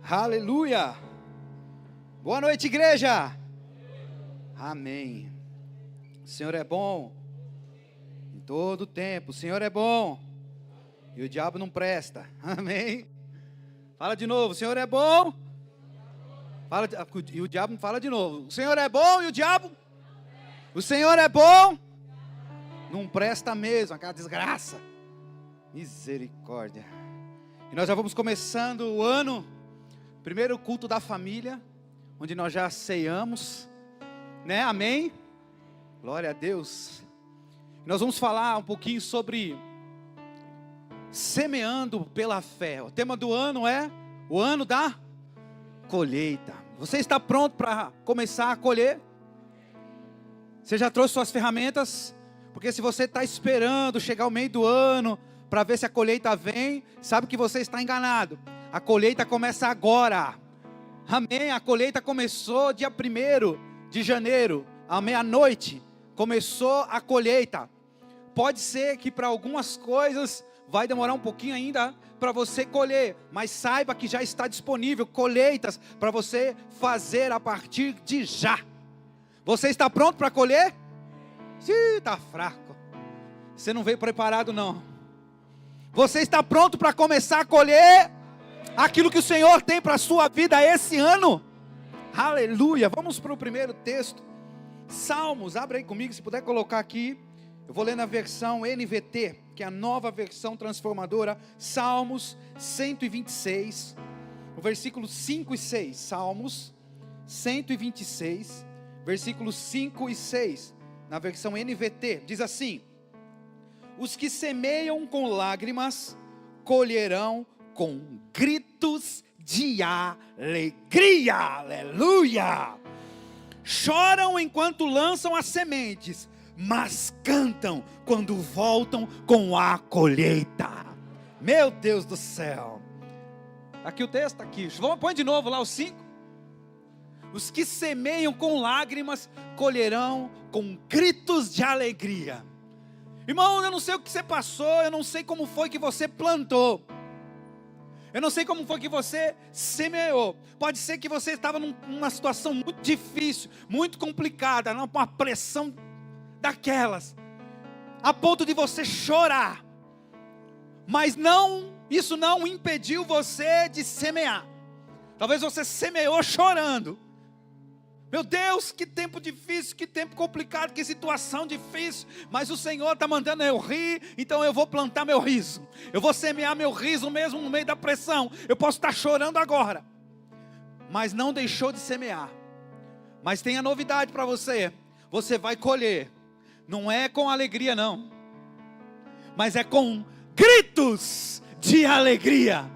Aleluia! Boa noite, igreja! Amém. O Senhor é bom em todo o tempo. O Senhor é bom e o diabo não presta. Amém. Fala de novo. O Senhor é bom. E o diabo fala de novo. O Senhor é bom e o diabo. O Senhor é bom. Não presta mesmo, aquela desgraça. Misericórdia. E nós já vamos começando o ano. Primeiro culto da família, onde nós já ceiamos, né? Amém? Glória a Deus. Nós vamos falar um pouquinho sobre semeando pela fé. O tema do ano é o ano da colheita. Você está pronto para começar a colher? Você já trouxe suas ferramentas? Porque se você está esperando chegar o meio do ano para ver se a colheita vem, sabe que você está enganado. A colheita começa agora. Amém? A colheita começou dia 1º de janeiro, à meia-noite. Começou a colheita. Pode ser que para algumas coisas vai demorar um pouquinho ainda para você colher, mas saiba que já está disponível colheitas para você fazer a partir de já. Você está pronto para colher? Ih, está fraco. Você não veio preparado não. Você está pronto para começar a colher aquilo que o Senhor tem para a sua vida esse ano? Aleluia. Vamos para o primeiro texto. Salmos, abre aí comigo, se puder colocar aqui. Eu vou ler na versão NVT, que é a nova versão transformadora. Salmos 126, o versículos 5 e 6. Salmos 126, versículos 5 e 6. Na versão NVT, diz assim: os que semeiam com lágrimas, colherão com gritos de alegria. Aleluia! Choram enquanto lançam as sementes, mas cantam quando voltam com a colheita. Meu Deus do céu. Aqui o texto, aqui. Põe de novo lá o 5. Os que semeiam com lágrimas, colherão com gritos de alegria. Irmão, eu não sei o que você passou, eu não sei como foi que você plantou. Eu não sei como foi que você semeou. Pode ser que você estava numa situação muito difícil, muito complicada, numa pressão daquelas, a ponto de você chorar. Mas isso não impediu você de semear. Talvez você semeou chorando. Meu Deus, que tempo difícil, que tempo complicado, que situação difícil. Mas o Senhor está mandando eu rir, então eu vou plantar meu riso. Eu vou semear meu riso mesmo no meio da pressão. Eu posso estar chorando agora, mas não deixou de semear. Mas tem a novidade para você. Você vai colher. Não é com alegria não, mas é com gritos de alegria.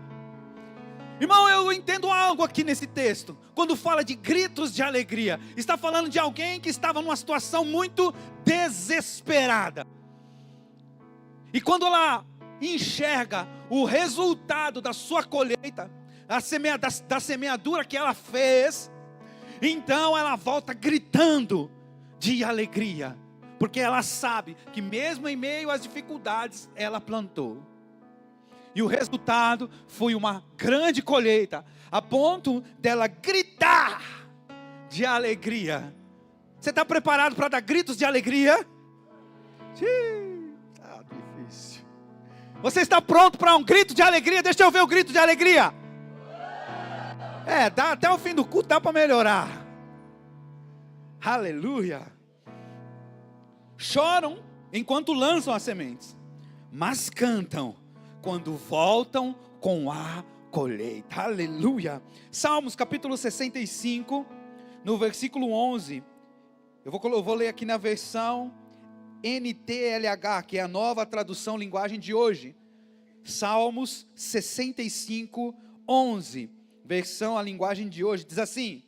Irmão, eu entendo algo aqui nesse texto. Quando fala de gritos de alegria, está falando de alguém que estava numa situação muito desesperada. E quando ela enxerga o resultado da sua colheita, da semeadura que ela fez, então ela volta gritando de alegria. Porque ela sabe que mesmo em meio às dificuldades, ela plantou. E o resultado foi uma grande colheita, a ponto dela gritar de alegria. Você está preparado para dar gritos de alegria? Está difícil. Você está pronto para um grito de alegria? Deixa eu ver o grito de alegria. Dá, até o fim do culto dá para melhorar. Aleluia. Choram enquanto lançam as sementes, mas cantam quando voltam com a colheita. Aleluia. Salmos capítulo 65, no versículo 11. Eu vou ler aqui na versão NTLH, que é a nova tradução linguagem de hoje. Salmos 65, 11. Versão a linguagem de hoje. Diz assim: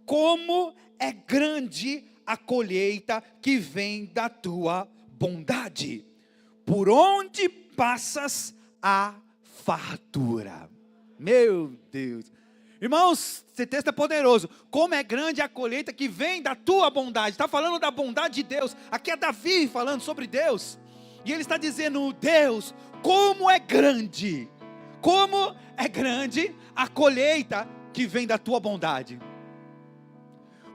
como é grande a colheita que vem da tua bondade. Por onde passas a fartura. Meu Deus. Irmãos, esse texto é poderoso. Como é grande a colheita que vem da tua bondade. Está falando da bondade de Deus. Aqui é Davi falando sobre Deus. E ele está dizendo: Deus, como é grande a colheita que vem da tua bondade.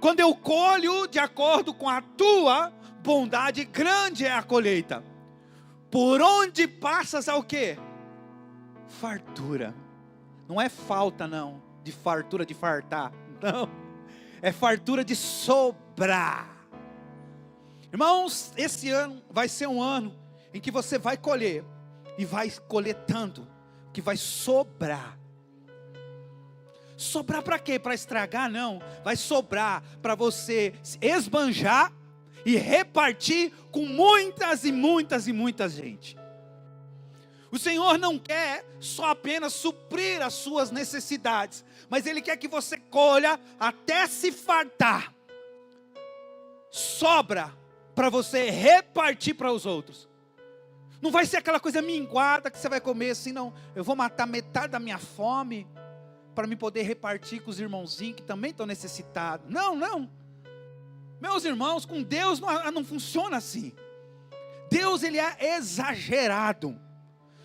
Quando eu colho de acordo com a tua bondade, grande é a colheita. Por onde passas há o quê? Fartura. Não é falta não, de fartura de fartar. Não, é fartura de sobrar. Irmãos, esse ano vai ser um ano em que você vai colher. E vai colher tanto, que vai sobrar. Sobrar para quê? Para estragar? Não. Vai sobrar para você esbanjar e repartir com muitas e muitas e muita gente. O Senhor não quer só apenas suprir as suas necessidades, mas Ele quer que você colha até se fartar. Sobra para você repartir para os outros. Não vai ser aquela coisa minguada que você vai comer assim, não. Eu vou matar metade da minha fome para me poder repartir com os irmãozinhos que também estão necessitados. Não, não. Meus irmãos, com Deus não funciona assim. Deus, Ele é exagerado.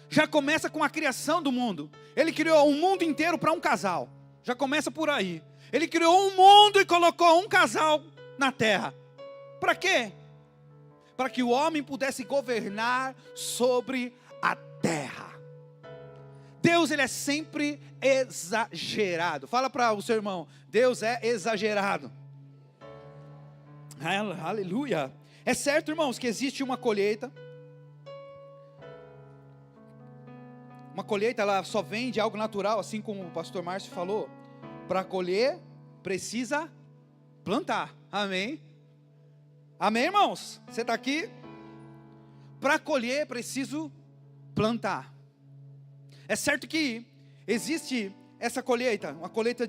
Já começa com a criação do mundo. Ele criou um mundo inteiro para um casal. Já começa por aí. Ele criou um mundo e colocou um casal na terra. Para quê? Para que o homem pudesse governar sobre a terra. Deus, Ele é sempre exagerado. Fala para o seu irmão, Deus é exagerado. Aleluia. É certo, irmãos, que existe uma colheita. Uma colheita, ela só vem de algo natural, assim como o pastor Márcio falou. Para colher, precisa plantar. Amém? Amém, irmãos? Você está aqui? Para colher, preciso plantar. É certo que existe essa colheita, uma colheita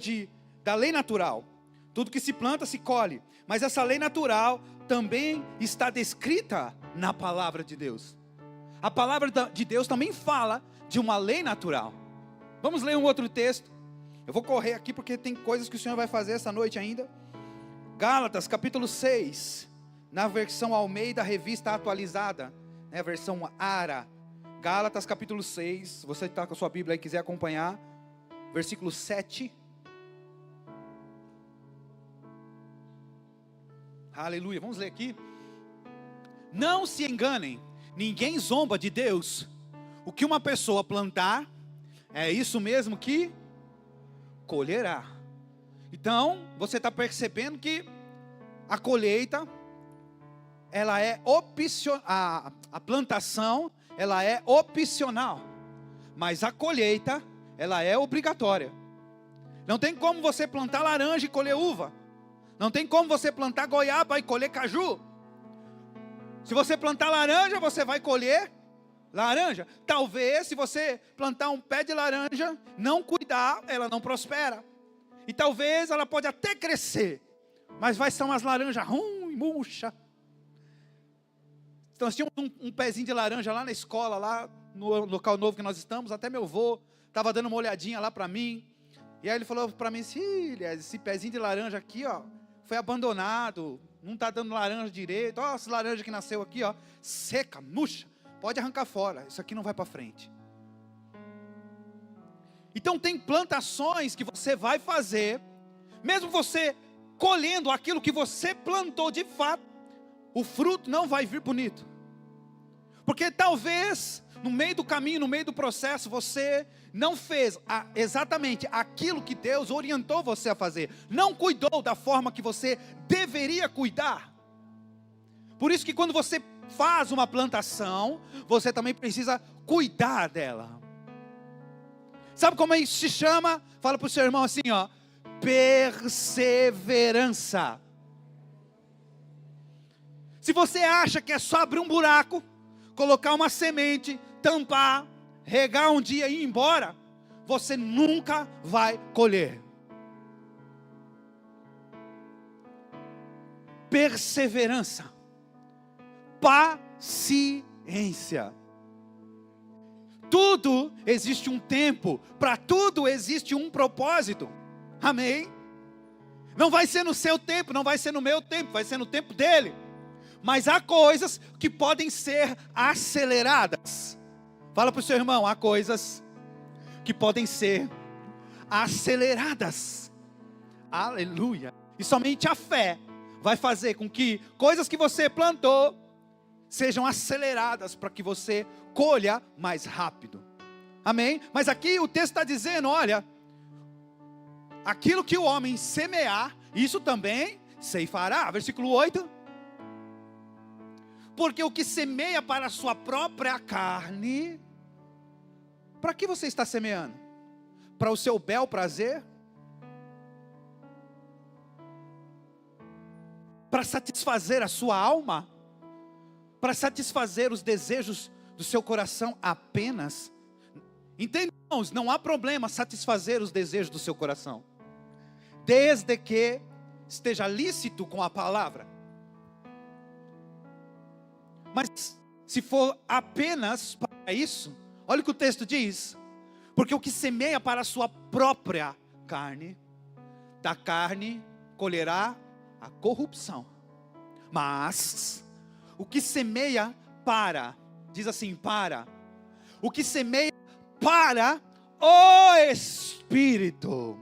da lei natural. Tudo que se planta, se colhe. Mas essa lei natural também está descrita na palavra de Deus. A palavra de Deus também fala de uma lei natural. Vamos ler um outro texto. Eu vou correr aqui porque tem coisas que o Senhor vai fazer essa noite ainda. Gálatas capítulo 6, na versão Almeida, revista atualizada, né, versão ARA. Gálatas capítulo 6, se você está com a sua Bíblia e quiser acompanhar, versículo 7. Aleluia, vamos ler aqui. Não se enganem, ninguém zomba de Deus. O que uma pessoa plantar, é isso mesmo que colherá. Então, você está percebendo que a colheita, ela é opcional. A plantação, ela é opcional. Mas a colheita, ela é obrigatória. Não tem como você plantar laranja e colher uva. Não tem como você plantar goiaba e colher caju. Se você plantar laranja, você vai colher laranja. Talvez, se você plantar um pé de laranja, não cuidar, ela não prospera. E talvez ela pode até crescer, mas vai ser umas laranjas ruins, murcha. Então, nós tínhamos um pezinho de laranja lá na escola, lá no local novo que nós estamos. Até meu avô estava dando uma olhadinha lá para mim. E aí ele falou para mim, filha, esse pezinho de laranja aqui, ó, foi abandonado, não está dando laranja direito. Ó, essa laranja que nasceu aqui, ó, seca, murcha, pode arrancar fora, isso aqui não vai para frente. Então tem plantações que você vai fazer, mesmo você colhendo aquilo que você plantou de fato, o fruto não vai vir bonito. Porque talvez no meio do caminho, no meio do processo, você não fez exatamente aquilo que Deus orientou você a fazer. Não cuidou da forma que você deveria cuidar. Por isso que quando você faz uma plantação, você também precisa cuidar dela. Sabe como isso se chama? Fala para o seu irmão assim, ó, perseverança. Se você acha que é só abrir um buraco, colocar uma semente, tampar, regar um dia e ir embora, você nunca vai colher. Perseverança, paciência. Tudo existe um tempo, para tudo existe um propósito. Amém? Não vai ser no seu tempo, não vai ser no meu tempo, vai ser no tempo dele. Mas há coisas que podem ser aceleradas. Fala para o seu irmão, há coisas que podem ser aceleradas. Aleluia. E somente a fé vai fazer com que coisas que você plantou sejam aceleradas para que você colha mais rápido. Amém? Mas aqui o texto está dizendo, olha, aquilo que o homem semear, isso também ceifará. Versículo 8. Porque o que semeia para a sua própria carne, para que você está semeando? Para o seu bel prazer? Para satisfazer a sua alma? Para satisfazer os desejos do seu coração apenas? Entende, irmãos? Não há problema satisfazer os desejos do seu coração, desde que esteja lícito com a palavra. Mas se for apenas para isso, olha o que o texto diz. Porque o que semeia para a sua própria carne, da carne colherá a corrupção. Mas o que semeia para, diz assim, para, o que semeia para o Espírito.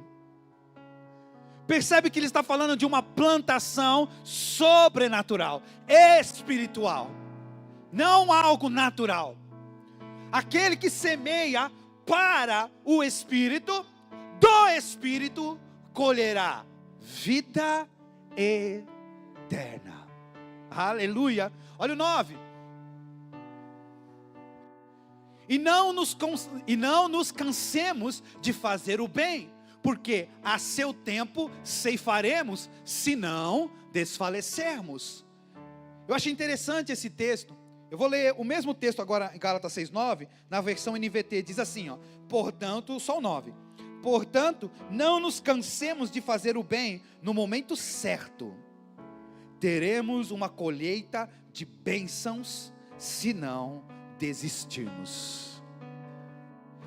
Percebe que ele está falando de uma plantação sobrenatural, espiritual, não algo natural. Aquele que semeia para o Espírito, do Espírito colherá vida eterna. Aleluia. Olha o 9. E não nos cansemos de fazer o bem, porque a seu tempo ceifaremos, se não desfalecermos. Eu achei interessante esse texto. Eu vou ler o mesmo texto agora em Gálatas 6:9, na versão NVT, diz assim, ó, portanto, só o 9. Portanto, não nos cansemos de fazer o bem, no momento certo teremos uma colheita de bênçãos, se não desistirmos.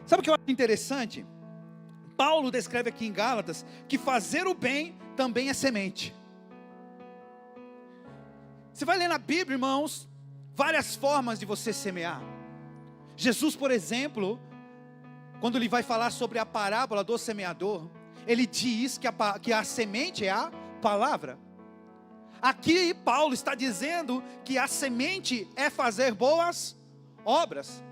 Sabe o que eu acho interessante? Paulo descreve aqui em Gálatas que fazer o bem também é semente. Você vai ler na Bíblia, irmãos, várias formas de você semear. Jesus, por exemplo, quando ele vai falar sobre a parábola do semeador, ele diz que a semente é a palavra. Aqui Paulo está dizendo que a semente é fazer boas obras.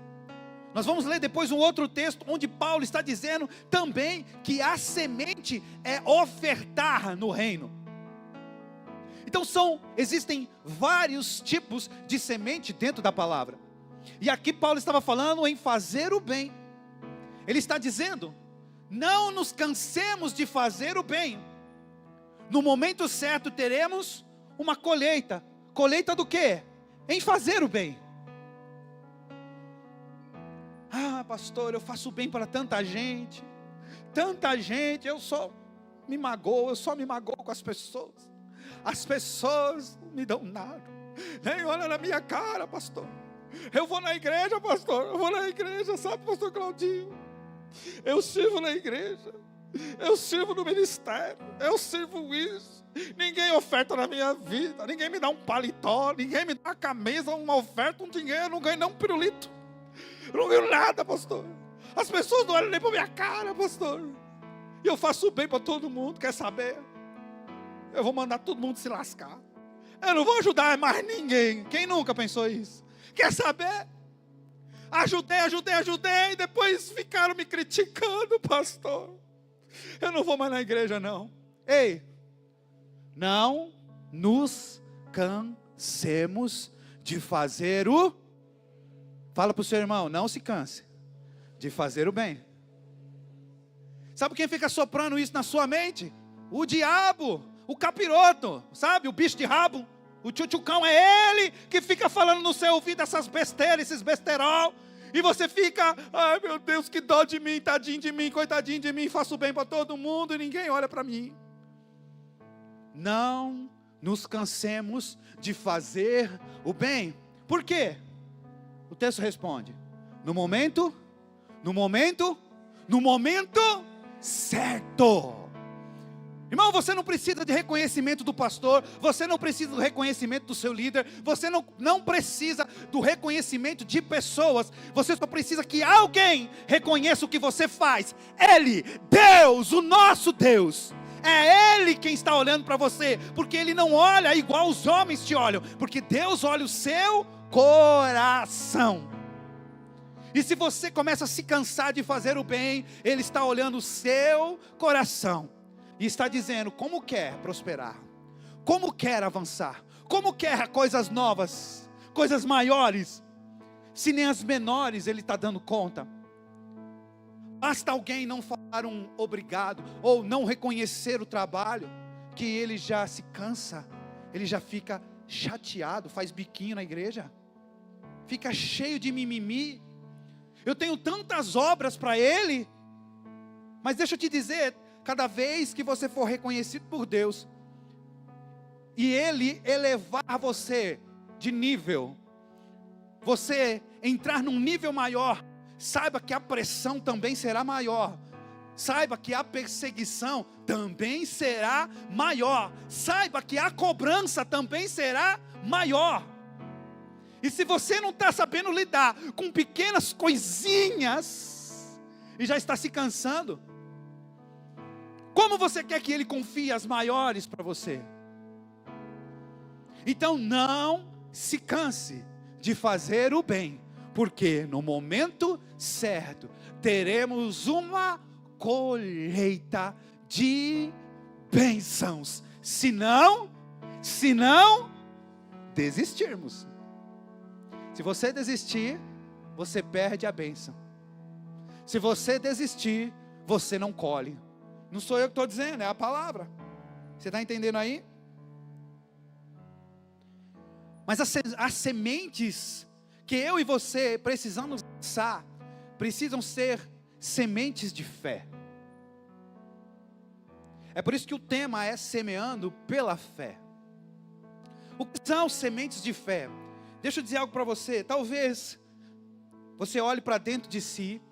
Nós vamos ler depois um outro texto onde Paulo está dizendo também que a semente é ofertar no reino. Então existem vários tipos de semente dentro da palavra. E aqui Paulo estava falando em fazer o bem. Ele está dizendo, não nos cansemos de fazer o bem. No momento certo teremos uma colheita. Colheita do quê? Em fazer o bem. Ah, pastor, eu faço bem para tanta gente, eu só me magoo com as pessoas não me dão nada, nem olham na minha cara, pastor. Eu vou na igreja, sabe, pastor Claudinho, eu sirvo na igreja, eu sirvo no ministério, eu sirvo isso, ninguém oferta na minha vida, ninguém me dá um paletó, ninguém me dá uma camisa, uma oferta, um dinheiro, eu não ganho nem um pirulito. Eu não ganho nada, pastor. As pessoas não olham nem para minha cara, pastor. E eu faço bem para todo mundo, quer saber? Eu vou mandar todo mundo se lascar. Eu não vou ajudar mais ninguém. Quem nunca pensou isso? Quer saber? Ajudei, e depois ficaram me criticando, pastor. Eu não vou mais na igreja, não. Ei, não nos cansemos de fazer o... Fala para o seu irmão, não se canse de fazer o bem. Sabe quem fica soprando isso na sua mente? O diabo, o capiroto, sabe? O bicho de rabo, o tchutchucão, é ele que fica falando no seu ouvido essas besteiras, esses besterol. E você fica, ai meu Deus, que dó de mim, tadinho de mim, coitadinho de mim, faço bem para todo mundo e ninguém olha para mim. Não nos cansemos de fazer o bem. Por quê? O texto responde, no momento certo. Irmão, você não precisa de reconhecimento do pastor, você não precisa do reconhecimento do seu líder, você não precisa do reconhecimento de pessoas, você só precisa que alguém reconheça o que você faz. Ele, Deus, o nosso Deus, é Ele quem está olhando para você, porque Ele não olha igual os homens te olham, porque Deus olha o seu coração. E se você começa a se cansar de fazer o bem, Ele está olhando o seu coração. E está dizendo como quer prosperar, como quer avançar, como quer coisas novas, coisas maiores, se nem as menores Ele está dando conta. Basta alguém não falar um obrigado, ou não reconhecer o trabalho, que ele já se cansa, ele já fica chateado, faz biquinho na igreja, fica cheio de mimimi. Eu tenho tantas obras para Ele, mas deixa eu te dizer, cada vez que você for reconhecido por Deus, e Ele elevar você de nível, você entrar num nível maior, saiba que a pressão também será maior, saiba que a perseguição também será maior, saiba que a cobrança também será maior. E se você não está sabendo lidar com pequenas coisinhas, e já está se cansando, como você quer que Ele confie as maiores para você? Então não se canse de fazer o bem, porque no momento certo teremos uma colheita de bênçãos, se não desistirmos. Se você desistir, você perde a bênção. Se você desistir, você não colhe. Não sou eu que estou dizendo, é a palavra. Você está entendendo aí? Mas as sementes que eu e você precisamos lançar, precisam ser sementes de fé. É por isso que o tema é semeando pela fé. O que são sementes de fé? Deixa eu dizer algo para você. Talvez você olhe para dentro de si,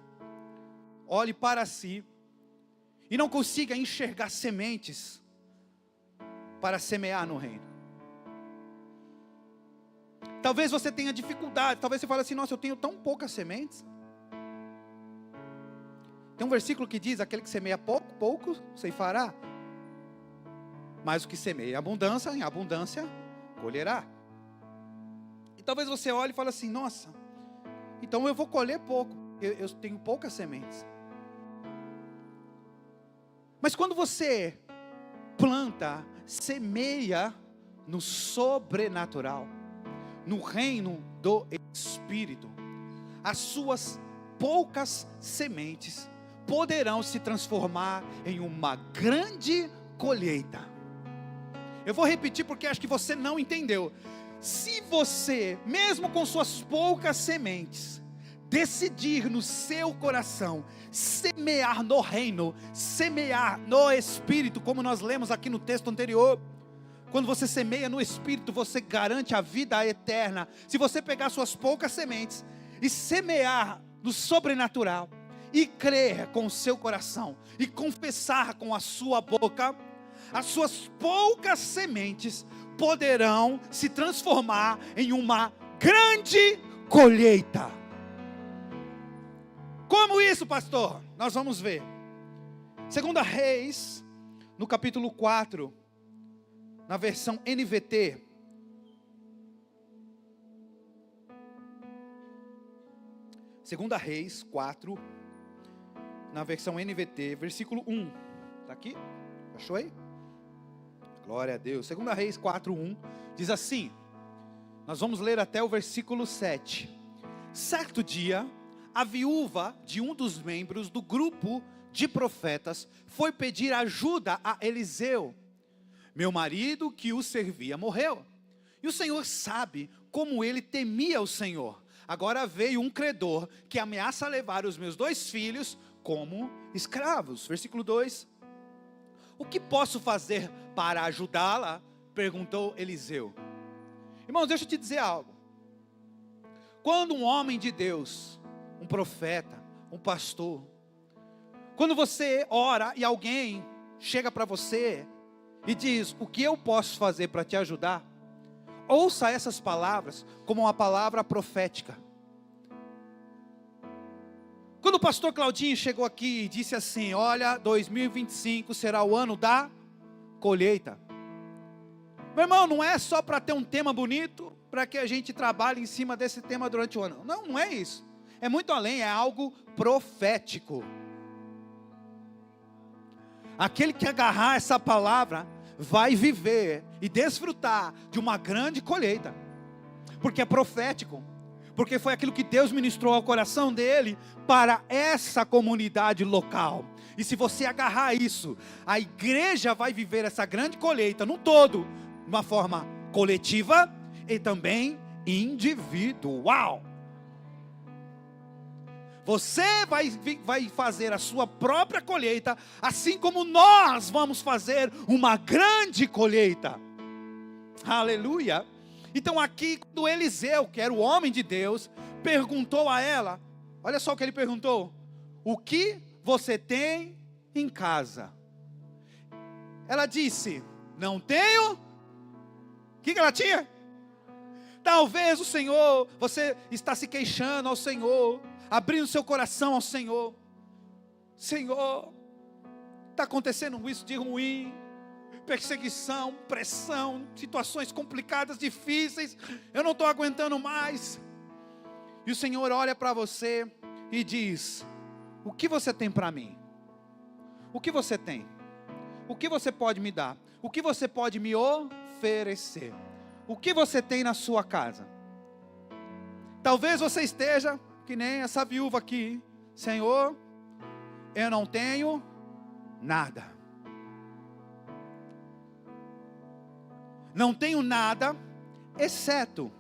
olhe para si, e não consiga enxergar sementes para semear no reino. Talvez você tenha dificuldade, talvez você fale assim, nossa, eu tenho tão poucas sementes. Tem um versículo que diz, aquele que semeia pouco, pouco ceifará. Mas o que semeia em abundância colherá. E talvez você olhe e fale assim, nossa, então eu vou colher pouco, eu tenho poucas sementes. Mas quando você planta, semeia no sobrenatural, no reino do Espírito, as suas poucas sementes poderão se transformar em uma grande colheita. Eu vou repetir porque acho que você não entendeu. Se você, mesmo com suas poucas sementes, decidir no seu coração semear no reino, semear no Espírito, como nós lemos aqui no texto anterior, quando você semeia no Espírito, você garante a vida eterna. Se você pegar suas poucas sementes e semear no sobrenatural, e crer com o seu coração, e confessar com a sua boca, as suas poucas sementes poderão se transformar em uma grande colheita. Como isso, pastor? Nós vamos ver. 2 Reis, no capítulo 4, na versão NVT. Segunda Reis 4, na versão NVT, versículo 1. Está aqui? Achou aí? Glória a Deus. 2 Reis 4, 1, diz assim. Nós vamos ler até o versículo 7. Certo dia, a viúva de um dos membros do grupo de profetas foi pedir ajuda a Eliseu. Meu marido que o servia morreu. E o Senhor sabe como ele temia o Senhor. Agora veio um credor que ameaça levar os meus 2 filhos como escravos. Versículo 2. O que posso fazer para ajudá-la? Perguntou Eliseu. Irmãos, deixa eu te dizer algo. Quando um homem de Deus, um profeta, um pastor, quando você ora e alguém chega para você e diz: o que eu posso fazer para te ajudar? Ouça essas palavras como uma palavra profética. Quando o pastor Claudinho chegou aqui e disse assim: olha, 2025 será o ano da colheita. Meu irmão, não é só para ter um tema bonito, para que a gente trabalhe em cima desse tema durante o ano. Não, não é isso. É muito além, é algo profético. Aquele que agarrar essa palavra vai viver e desfrutar de uma grande colheita, porque é profético, porque foi aquilo que Deus ministrou ao coração dele para essa comunidade local. E se você agarrar isso, a igreja vai viver essa grande colheita no todo, de uma forma coletiva e também individual. Você vai fazer a sua própria colheita, assim como nós vamos fazer uma grande colheita. Aleluia. Então aqui, quando Eliseu, que era o homem de Deus, perguntou a ela, olha só o que ele perguntou: o que você tem em casa? Ela disse: não tenho. O que ela tinha? Talvez o Senhor, você está se queixando ao Senhor, abrindo seu coração ao Senhor. Senhor, está acontecendo isso de ruim, perseguição, pressão, situações complicadas, difíceis, eu não estou aguentando mais. E o Senhor olha para você e diz: o que você tem para mim? O que você tem? O que você pode me dar? O que você pode me oferecer? O que você tem na sua casa? Talvez você esteja que nem essa viúva aqui: Senhor, eu não tenho nada. Não tenho nada, exceto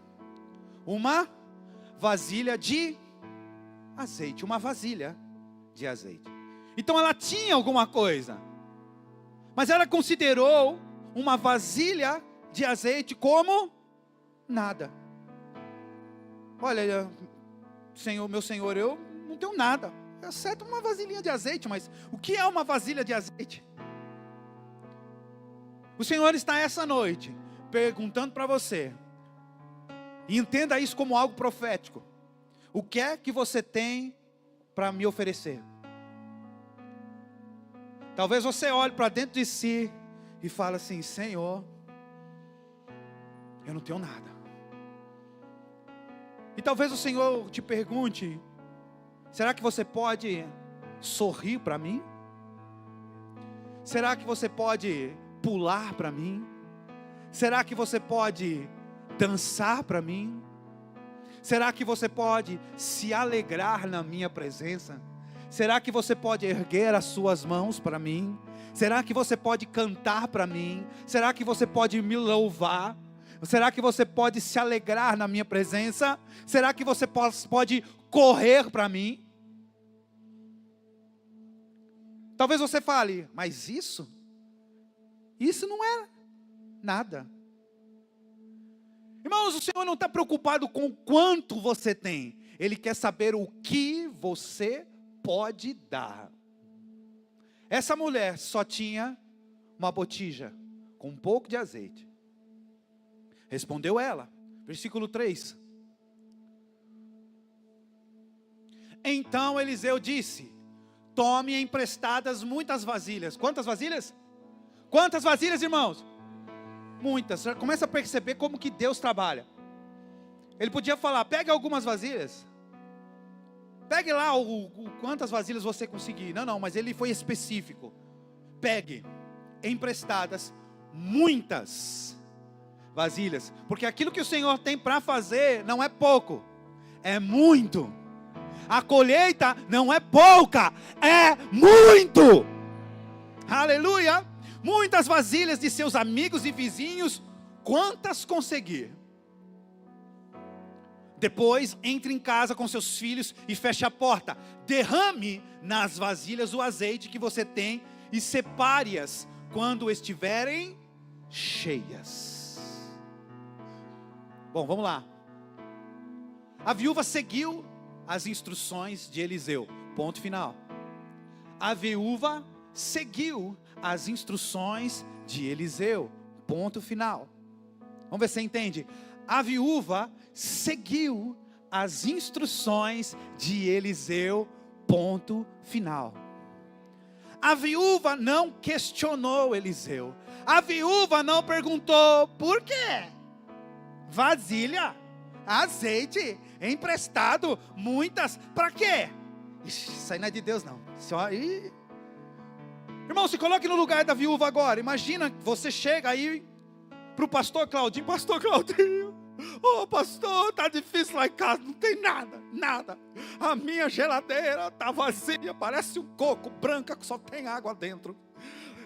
uma vasilha de azeite. Uma vasilha de azeite. Então ela tinha alguma coisa, mas ela considerou uma vasilha de azeite como nada. Olha, Senhor, meu Senhor, eu não tenho nada, exceto uma vasilhinha de azeite. Mas o que é uma vasilha de azeite? O Senhor está essa noite perguntando para você, e entenda isso como algo profético: o que é que você tem para me oferecer? Talvez você olhe para dentro de si e fale assim: Senhor, eu não tenho nada. E talvez o Senhor te pergunte: será que você pode sorrir para mim? Será que você pode pular para mim? Será que você pode dançar para mim? Será que você pode se alegrar na minha presença? Será que você pode erguer as suas mãos para mim? Será que você pode cantar para mim? Será que você pode me louvar? Será que você pode se alegrar na minha presença? Será que você pode correr para mim? Talvez você fale: mas isso não é nada. Irmãos, o Senhor não está preocupado com o quanto você tem. Ele quer saber o que você pode dar. Essa mulher só tinha uma botija com um pouco de azeite. Respondeu ela, versículo 3. Então Eliseu disse: tome emprestadas muitas vasilhas. Quantas vasilhas? Quantas vasilhas, irmãos? Muitas. Você começa a perceber como que Deus trabalha. Ele podia falar: pegue algumas vasilhas, pegue lá quantas vasilhas você conseguir. Não, mas ele foi específico: pegue emprestadas muitas vasilhas, porque aquilo que o Senhor tem para fazer não é pouco, é muito. A colheita não é pouca, é muito. Aleluia. Muitas vasilhas de seus amigos e vizinhos, quantas conseguir. Depois entre em casa com seus filhos e feche a porta. Derrame nas vasilhas o azeite que você tem e separe-as quando estiverem cheias. Bom, vamos lá. A viúva seguiu as instruções de Eliseu. Ponto final. A viúva seguiu as instruções de Eliseu. Ponto final. Vamos ver se você entende. A viúva seguiu as instruções de Eliseu. Ponto final. A viúva não questionou Eliseu. A viúva não perguntou por quê. Vasilha, azeite, emprestado, muitas, para quê? Isso aí não é de Deus não. Irmão, se coloque no lugar da viúva agora. Imagina, você chega aí para o pastor Claudinho. Pastor Claudinho, pastor, está difícil lá em casa, não tem nada. A minha geladeira está vazia, parece um coco, branca, que só tem água dentro.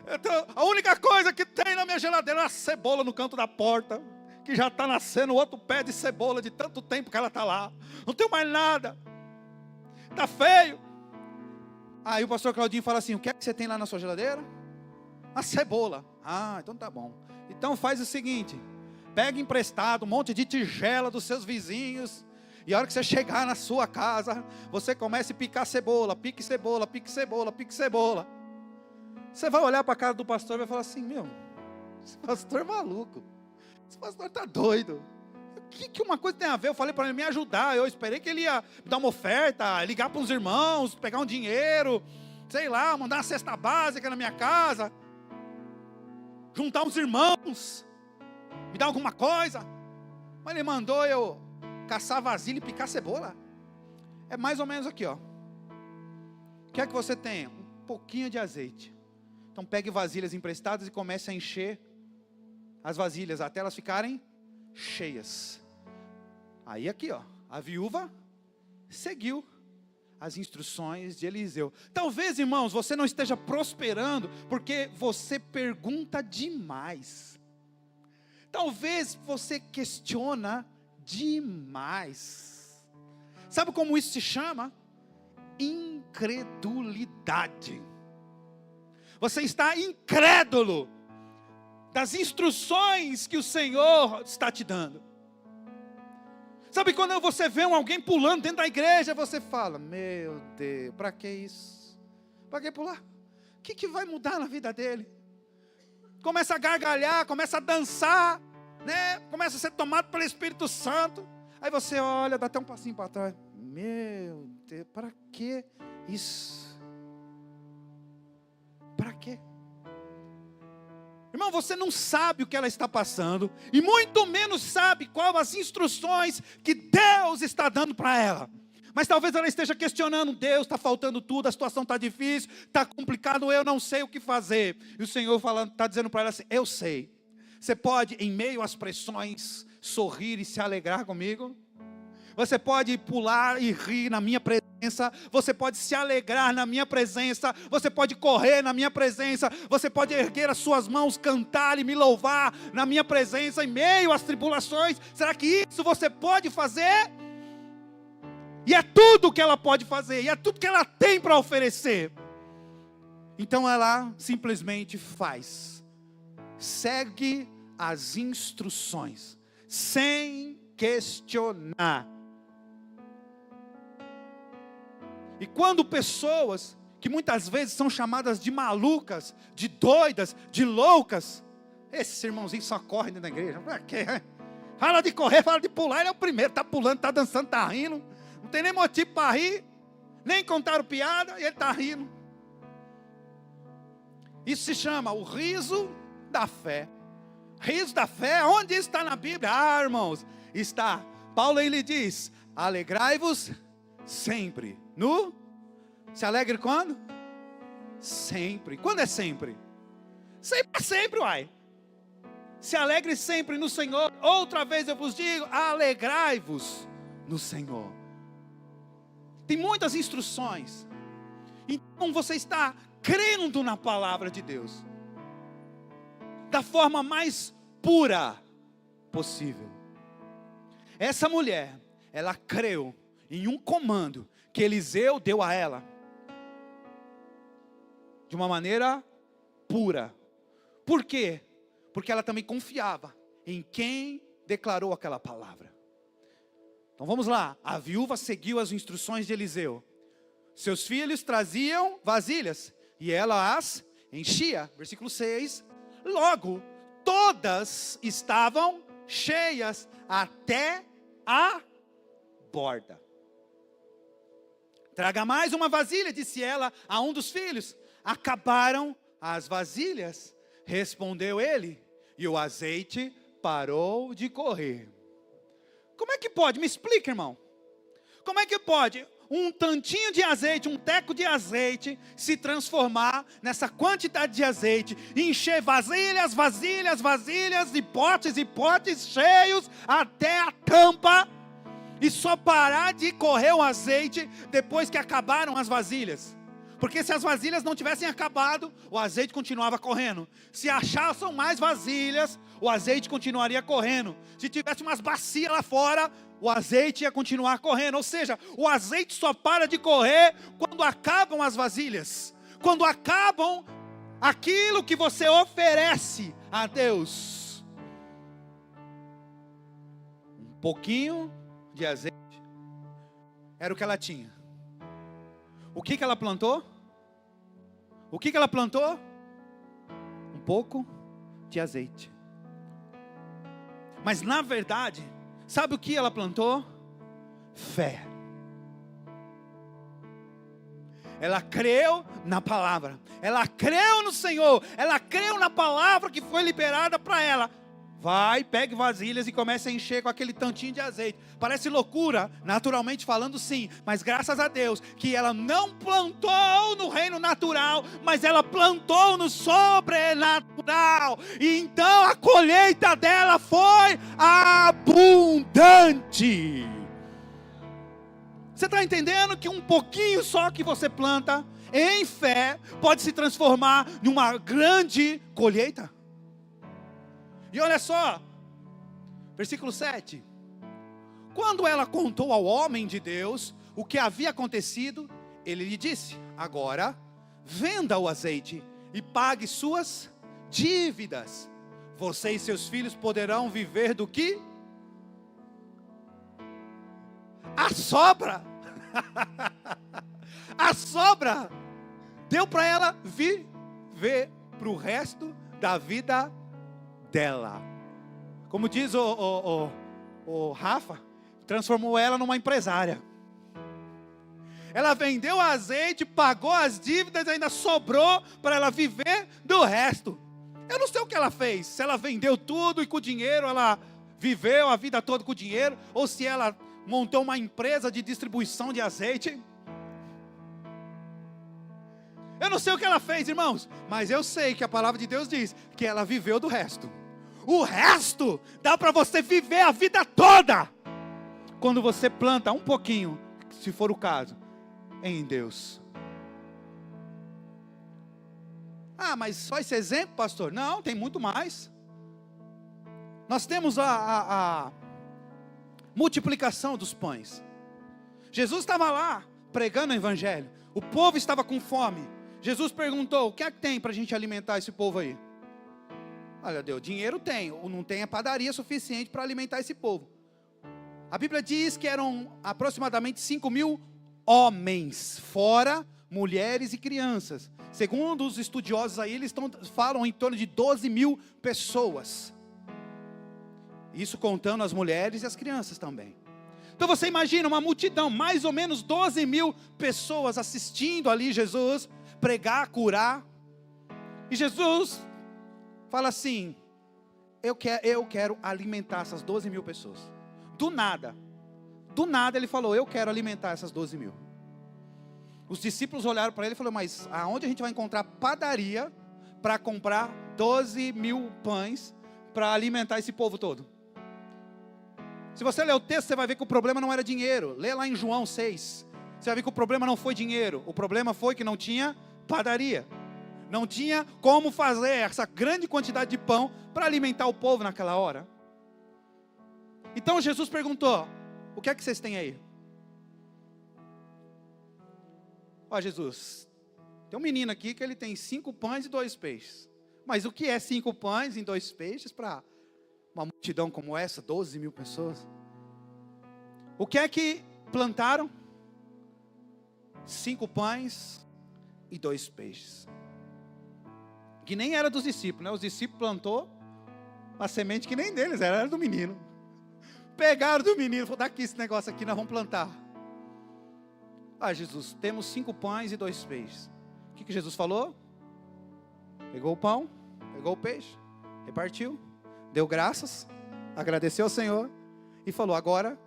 Então, a única coisa que tem na minha geladeira é uma cebola no canto da porta, que já está nascendo outro pé de cebola de tanto tempo que ela está lá. Não tenho mais nada. Está feio. Aí o pastor Claudinho fala assim: o que é que você tem lá na sua geladeira? A cebola. Ah, então tá bom. Então faz o seguinte: pega emprestado um monte de tigela dos seus vizinhos, e a hora que você chegar na sua casa, você começa a picar cebola, pique cebola, pique cebola, pique cebola. Você vai olhar para a cara do pastor e vai falar assim: meu, esse pastor é maluco, esse pastor está doido. O que uma coisa tem a ver? Eu falei para ele me ajudar, eu esperei que ele ia me dar uma oferta, ligar para uns irmãos, pegar um dinheiro, sei lá, mandar uma cesta básica na minha casa, juntar uns irmãos, me dar alguma coisa. Mas ele mandou eu caçar vasilha e picar cebola. É mais ou menos aqui, ó. Quer que você tenha um pouquinho de azeite. Então pegue vasilhas emprestadas e comece a encher as vasilhas até elas ficarem cheias. Aí aqui, ó, a viúva seguiu as instruções de Eliseu. Talvez, irmãos, você não esteja prosperando porque você pergunta demais. Talvez você questiona demais. Sabe como isso se chama? Incredulidade. Você está incrédulo das instruções que o Senhor está te dando. Sabe quando você vê alguém pulando dentro da igreja, você fala: meu Deus, para que isso? Para que pular? O que vai mudar na vida dele? Começa a gargalhar, começa a dançar, né? Começa a ser tomado pelo Espírito Santo. Aí você olha, dá até um passinho para trás. Meu Deus, para que isso? Para quê? Irmão, você não sabe o que ela está passando, e muito menos sabe quais as instruções que Deus está dando para ela. Mas talvez ela esteja questionando: Deus, está faltando tudo, a situação está difícil, está complicado, eu não sei o que fazer. E o Senhor está dizendo para ela assim: eu sei. Você pode, em meio às pressões, sorrir e se alegrar comigo? Você pode pular e rir na minha presença, você pode se alegrar na minha presença, você pode correr na minha presença, você pode erguer as suas mãos, cantar e me louvar na minha presença em meio às tribulações. Será que isso você pode fazer? E é tudo que ela pode fazer, e é tudo que ela tem para oferecer. Então ela simplesmente faz, segue as instruções, sem questionar. E quando pessoas que muitas vezes são chamadas de malucas, de doidas, de loucas, esses irmãozinhos só correm dentro da igreja. Pra quê? Fala de correr, fala de pular, ele é o primeiro, está pulando, está dançando, está rindo. Não tem nem motivo para rir, nem contaram piada, e ele está rindo. Isso se chama o riso da fé. Riso da fé, onde isso está na Bíblia? Ah, irmãos, está. Paulo ele diz: alegrai-vos sempre. Se alegre quando? Sempre. Quando é sempre? Sempre é sempre, uai. Se alegre sempre no Senhor. Outra vez eu vos digo: alegrai-vos no Senhor. Tem muitas instruções. Então você está crendo na palavra de Deus da forma mais pura possível. Essa mulher, ela creu em um comando que Eliseu deu a ela, de uma maneira pura. Por quê? Porque ela também confiava em quem declarou aquela palavra. Então vamos lá. A viúva seguiu as instruções de Eliseu. Seus filhos traziam vasilhas e ela as enchia. Versículo 6. Logo, todas estavam cheias até a borda. Traga mais uma vasilha, disse ela a um dos filhos. Acabaram as vasilhas, respondeu ele, e o azeite parou de correr. Como é que pode? Me explica, irmão. Como é que pode um tantinho de azeite, um teco de azeite, se transformar nessa quantidade de azeite, e encher vasilhas, vasilhas, vasilhas, e potes cheios até a tampa, e só parar de correr o azeite depois que acabaram as vasilhas? Porque se as vasilhas não tivessem acabado, o azeite continuava correndo. Se achassem mais vasilhas, o azeite continuaria correndo. Se tivesse umas bacias lá fora, o azeite ia continuar correndo. Ou seja, o azeite só para de correr quando acabam as vasilhas. Quando acabam aquilo que você oferece a Deus. Um pouquinho de azeite era o que ela tinha. O que ela plantou? O que ela plantou? Um pouco de azeite. Mas na verdade, sabe o que ela plantou? Fé. Ela creu na palavra. Ela creu no Senhor. Ela creu na palavra que foi liberada para ela. Vai, pegue vasilhas e comece a encher com aquele tantinho de azeite. Parece loucura, naturalmente falando, sim. Mas graças a Deus que ela não plantou no reino natural, mas ela plantou no sobrenatural. E então a colheita dela foi abundante. Você está entendendo que um pouquinho só que você planta em fé pode se transformar em uma grande colheita? E olha só, versículo 7. Quando ela contou ao homem de Deus o que havia acontecido, ele lhe disse: agora venda o azeite e pague suas dívidas. Você e seus filhos poderão viver do que? A sobra. A sobra. Deu para ela viver para o resto da vida dela. Como diz o Rafa, transformou ela numa empresária. Ela vendeu o azeite, pagou as dívidas, ainda sobrou para ela viver do resto. Eu não sei o que ela fez, se ela vendeu tudo e com o dinheiro ela viveu a vida toda com o dinheiro, ou se ela montou uma empresa de distribuição de azeite. Eu não sei o que ela fez, irmãos, mas eu sei que a palavra de Deus diz que ela viveu do resto. O resto dá para você viver a vida toda, quando você planta um pouquinho, se for o caso, em Deus. Ah, mas só esse exemplo, pastor? Não, tem muito mais. Nós temos a multiplicação dos pães. Jesus estava lá pregando o evangelho, o povo estava com fome. Jesus perguntou: o que é que tem para a gente alimentar esse povo aí? Olha, Deus, dinheiro tem, ou não tem a padaria suficiente para alimentar esse povo. A Bíblia diz que eram aproximadamente 5.000 homens, fora mulheres e crianças. Segundo os estudiosos aí, eles falam em torno de 12.000 pessoas. Isso contando as mulheres e as crianças também. Então você imagina uma multidão, mais ou menos 12.000 pessoas assistindo ali Jesus pregar, curar. E Jesus fala assim: eu quero alimentar essas 12.000 pessoas. Do nada ele falou: eu quero alimentar essas 12.000. Os discípulos olharam para ele e falaram: mas aonde a gente vai encontrar padaria para comprar 12.000 pães para alimentar esse povo todo? Se você ler o texto, você vai ver que o problema não era dinheiro. Lê lá em João 6. Você vai ver que o problema não foi dinheiro. O problema foi que não tinha padaria. Não tinha como fazer essa grande quantidade de pão para alimentar o povo naquela hora. Então Jesus perguntou: o que é que vocês têm aí? Ó, Jesus, tem um menino aqui que ele tem 5 pães e 2 peixes. Mas o que é 5 pães e 2 peixes para uma multidão como essa, 12.000 pessoas? O que é que plantaram? 5 pães e 2 peixes. que nem era dos discípulos, né? Os discípulos plantou a semente que nem deles era do menino. Pegaram do menino, falou, dá aqui esse negócio aqui, nós vamos plantar. Ah, Jesus, temos 5 pães e 2 peixes. O que Jesus falou? Pegou o pão, pegou o peixe, repartiu, deu graças, agradeceu ao Senhor e falou, agora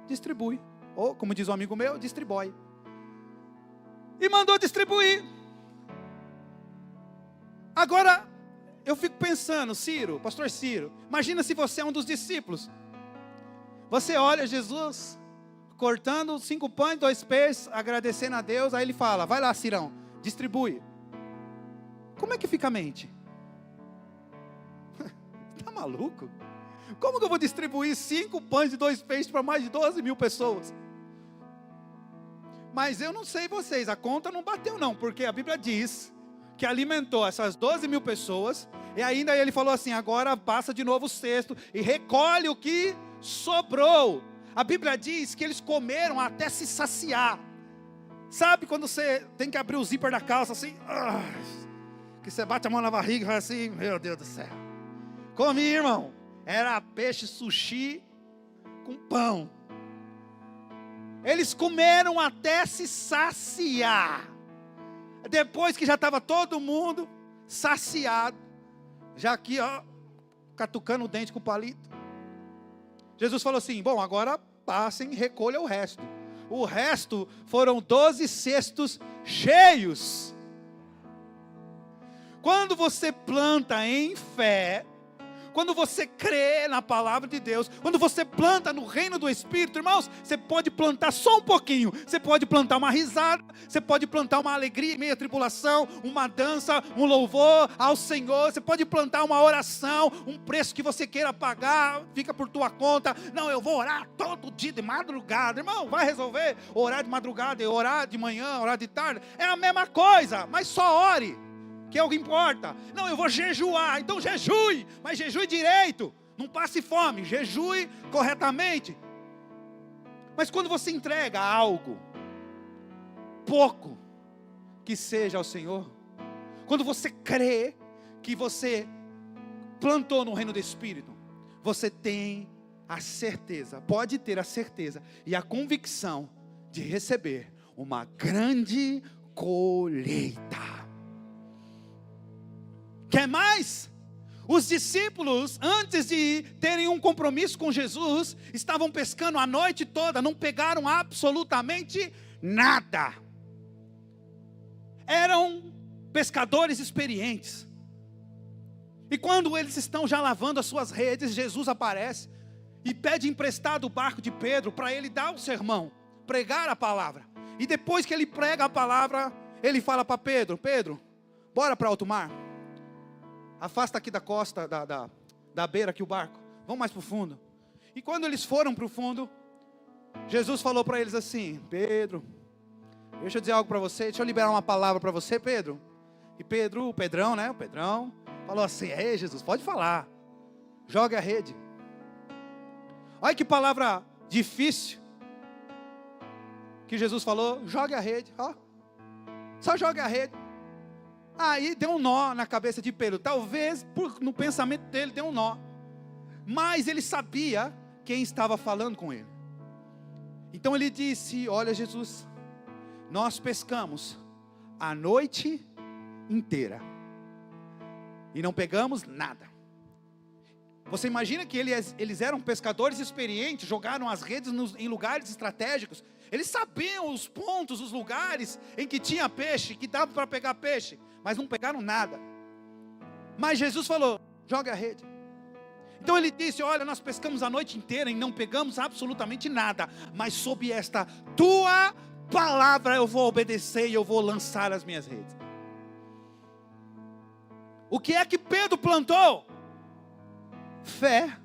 distribui. Ou, como diz um amigo meu, distribui. E mandou distribuir. Agora, eu fico pensando, Ciro, pastor Ciro, imagina se você é um dos discípulos. Você olha Jesus cortando 5 pães, 2 peixes, agradecendo a Deus, aí ele fala, vai lá, Cirão, distribui. Como é que fica a mente? Tá maluco? Como que eu vou distribuir 5 pães e 2 peixes para mais de 12 mil pessoas? Mas eu não sei vocês, a conta não bateu não, porque a Bíblia diz que alimentou essas 12 mil pessoas, e ainda ele falou assim, agora passa de novo o cesto, e recolhe o que sobrou. A Bíblia diz que eles comeram até se saciar. Sabe quando você tem que abrir o zíper da calça assim, que você bate a mão na barriga e fala assim, meu Deus do céu. Comi, irmão, era peixe sushi com pão. Eles comeram até se saciar. Depois que já estava todo mundo saciado, já aqui, ó, catucando o dente com o palito. Jesus falou assim, bom, agora passem e recolham o resto. O resto foram 12 cestos cheios. Quando você planta em fé, quando você crê na palavra de Deus, quando você planta no reino do Espírito, irmãos, você pode plantar só um pouquinho, você pode plantar uma risada, você pode plantar uma alegria em meio à tribulação, uma dança, um louvor ao Senhor, você pode plantar uma oração, um preço que você queira pagar, fica por tua conta. Não, eu vou orar todo dia de madrugada, irmão, vai resolver, orar de madrugada e orar de manhã, orar de tarde, é a mesma coisa, mas só ore, que é o que importa. Não, eu vou jejuar, então jejue, mas jejue direito, não passe fome, jejue corretamente. Mas quando você entrega algo, pouco que seja ao Senhor, quando você crê que você plantou no reino do Espírito, você tem a certeza, pode ter a certeza e a convicção de receber uma grande colheita. Quer mais? Os discípulos, antes de terem um compromisso com Jesus, estavam pescando a noite toda, não pegaram absolutamente nada. Eram pescadores experientes. E quando eles estão já lavando as suas redes, Jesus aparece e pede emprestado o barco de Pedro para ele dar o sermão, pregar a palavra. E depois que ele prega a palavra, ele fala para Pedro, Pedro, bora para alto mar. Afasta aqui da costa, da beira aqui o barco. Vamos mais para o fundo. E quando eles foram para o fundo, Jesus falou para eles assim, Pedro, deixa eu dizer algo para você, deixa eu liberar uma palavra para você, Pedro. E Pedro, o Pedrão, né? O Pedrão falou assim, ei Jesus, pode falar. Joga a rede. Olha que palavra difícil que Jesus falou, joga a rede, ó. Só joga a rede. Aí deu um nó na cabeça de Pedro. Talvez no pensamento dele deu um nó. Mas ele sabia quem estava falando com ele. Então ele disse, olha Jesus, nós pescamos a noite inteira e não pegamos nada. Você imagina que eles eram pescadores experientes, jogaram as redes em lugares estratégicos. Eles sabiam os pontos, os lugares em que tinha peixe, que dava para pegar peixe, mas não pegaram nada. Mas Jesus falou, joga a rede. Então ele disse, olha, nós pescamos a noite inteira e não pegamos absolutamente nada, mas sob esta tua palavra eu vou obedecer e eu vou lançar as minhas redes. O que é que Pedro plantou? Fé.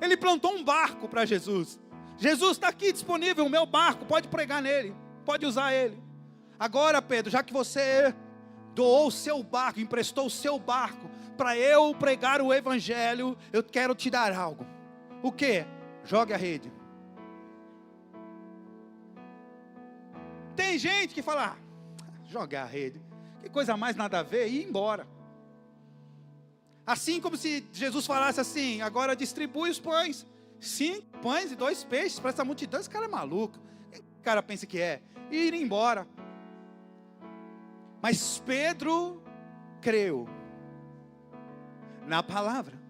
Ele plantou um barco para Jesus. Jesus está aqui disponível, o meu barco, pode pregar nele, pode usar ele. Agora Pedro, já que você doou o seu barco, emprestou o seu barco para eu pregar o evangelho, eu quero te dar algo. O que? Jogue a rede. Tem gente que fala, jogar a rede, Que coisa mais nada a ver, e ir embora. Assim como se Jesus falasse assim: agora distribui os pães. 5 pães e 2 peixes para essa multidão. Esse cara é maluco. O que o cara pensa que é? E ir embora. Mas Pedro creu na palavra.